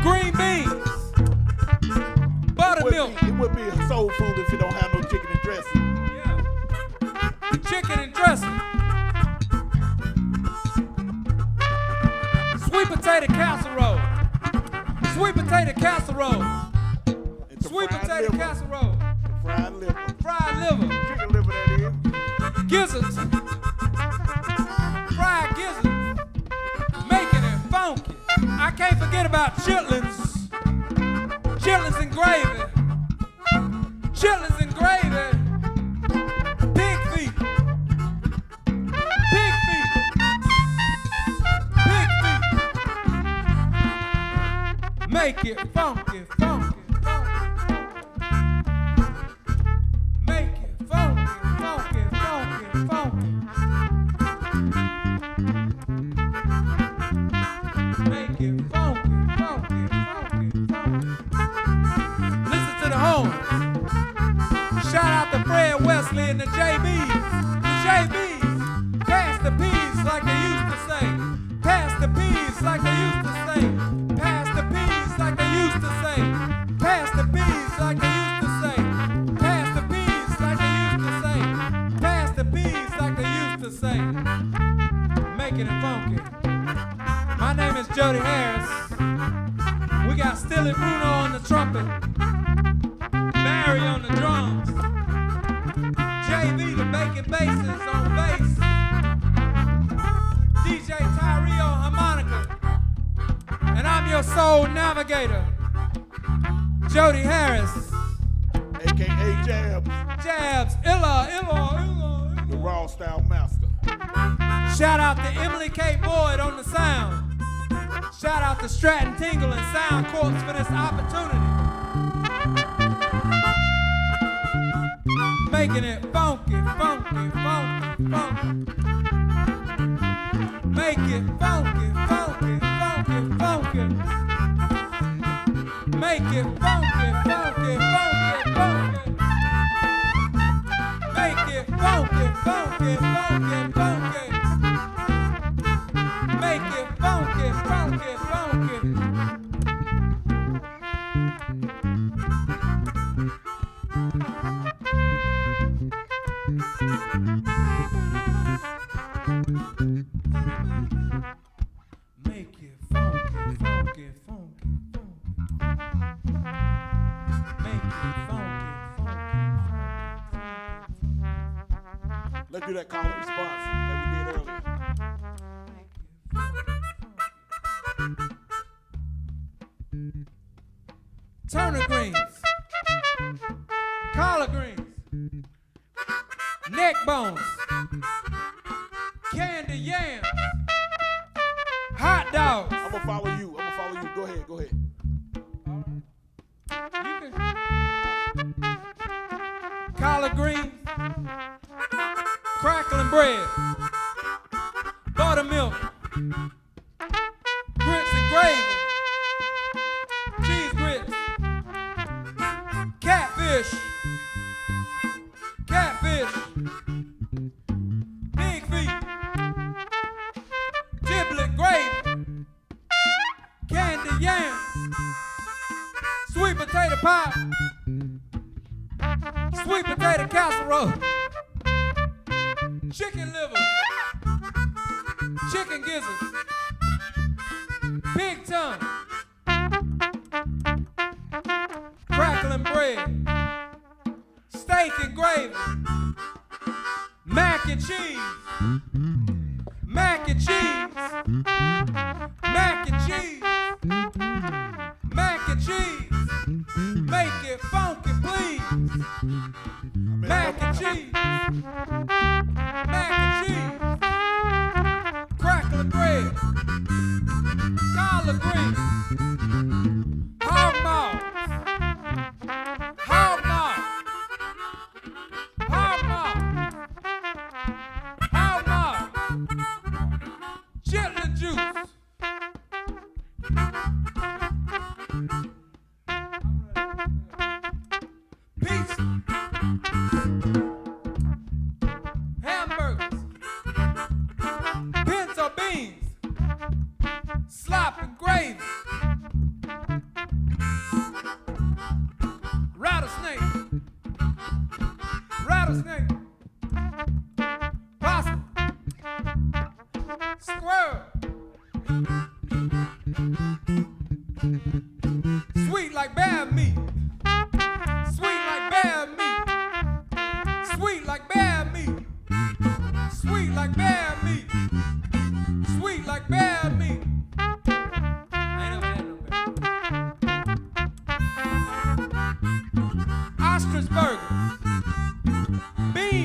Green beans. Buttermilk. It would be a soul food if you don't have no chicken and dressing. Yeah. Chicken and dressing. Sweet potato casserole. Sweet potato casserole. It's a Sweet fried potato liver. casserole. Fried liver. Fried liver. Chicken liver, that is. Gizzards. Fried gizzards. Making it funky. I can't forget about chitlins. Chitlins and gravy. Chitlins and gravy. Pig feet. Pig feet. Pig feet. Make it funky, funky, funky. Make it funky, funky, funky, funky. Make it funky, funky, funky, funky. Listen to the horns. Shout out to Fred Wesley and the JBs. The JBs. Can't like they used to say. Pass the peas like they used to say. Pass the peas like they used to say. Pass the peas like they used to say. Pass the peas like they used to say. Making it funky. My name is Jody Harris. We got Stilly Bruno on the trumpet, Barry on the drums, JV the bacon basses on bass, DJ Tyree on harmonica, and I'm your soul navigator, Jody Harris, AKA Jabs, Jabs, Illa. the raw style master. Shout out to Emily K. Boyd on the sound. Shout out to Stratton Tingle and SoundCorps for this opportunity. Making it funky, funky, funky, funky. Make it funky, funky, funky, funky. Make it funky, funky, funky, funky. Make it funky, funky, funky, funky. Make it funky, funky, funky. Make it funky, funky, funky, funky. Make it funky, funky, funky. Let's do that call and response that we did earlier. Turnip greens, collard greens, neck bones, candy yams, hot dogs. I'm gonna follow you. Go ahead. Collard greens, crackling bread, buttermilk, grits and gravy, cheese grits, catfish, pig feet, giblet gravy, candy yams, sweet potato pie, sweet potato casserole, chicken liver, chicken gizzards, pig tongue, crackling bread, steak and gravy, mac and cheese, mac and cheese, mac and cheese, mac and cheese. Make it funky, please. Mac and cheese, mac and cheese, crackling bread, collard greens, hog maws, hog maws, hog maws, hog maws, chitlin juice. Pizza, hamburgers, pinto beans, slop and gravy, rattlesnake, possum, squirrel, sweet like bear meat. Sweet like bear meat. Sweet like bear meat. Sweet like bear meat. Sweet like bear meat. I ain't never had no bear. Ostrich burgers. Bean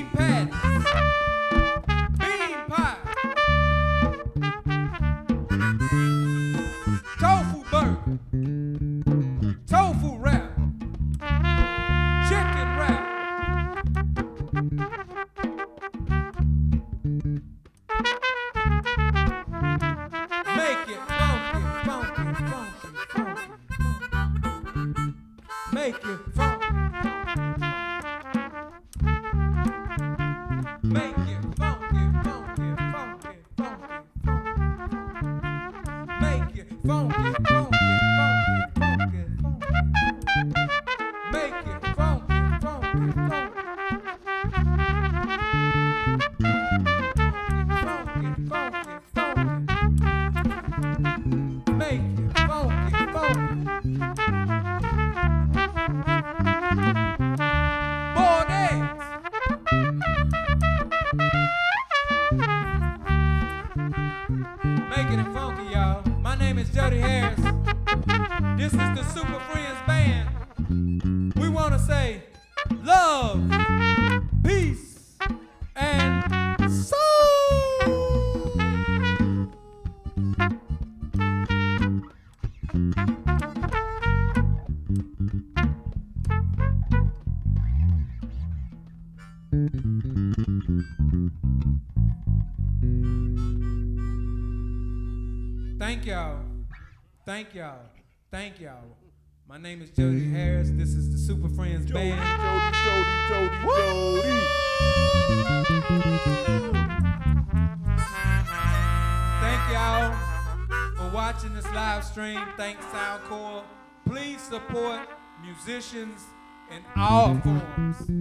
Make it funky, funky. Boiled eggs. Making it funky, y'all. My name is Jody Harris. This is the Super Friends Band. We want to say love, peace, and soul. Thank y'all. Thank y'all. Thank y'all. My name is Jody Harris. This is the Super Friends Band. Jody. Thank y'all for watching this live stream. Thanks, SoundCorps. Please support musicians in all forms.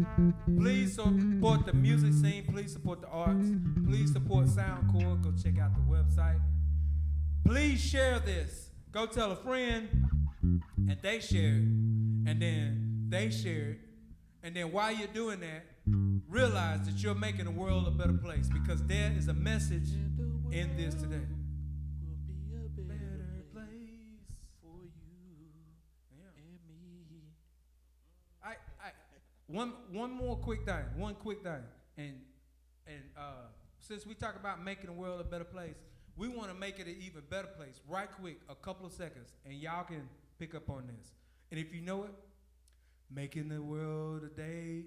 Please support the music scene. Please support the arts. Please support SoundCorps. Go check out the website. Please share this. Go tell a friend, and they share it, and then they share it. And then while you're doing that, realize that you're making the world a better place, because there is a message in this today. Better place for you and me. One more quick thing. One quick thing. And since we talk about making the world a better place, we want to make it an even better place. Right quick, a couple of seconds, and y'all can pick up on this. And if you know it, making the world today,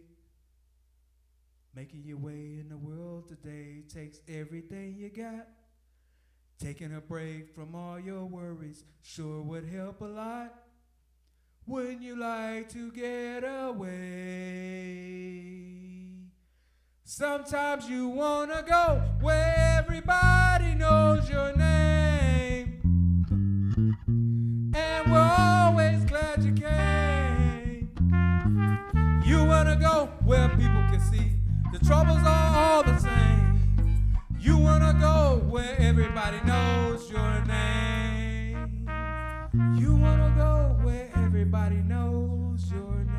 making your way in the world today takes everything you got. Taking a break from all your worries sure would help a lot. Wouldn't you like to get away? Sometimes you wanna go where everybody knows your name, and we're always glad you came. You wanna go where people can see the troubles are all the same. You wanna go where everybody knows your name. You wanna go where everybody knows your name.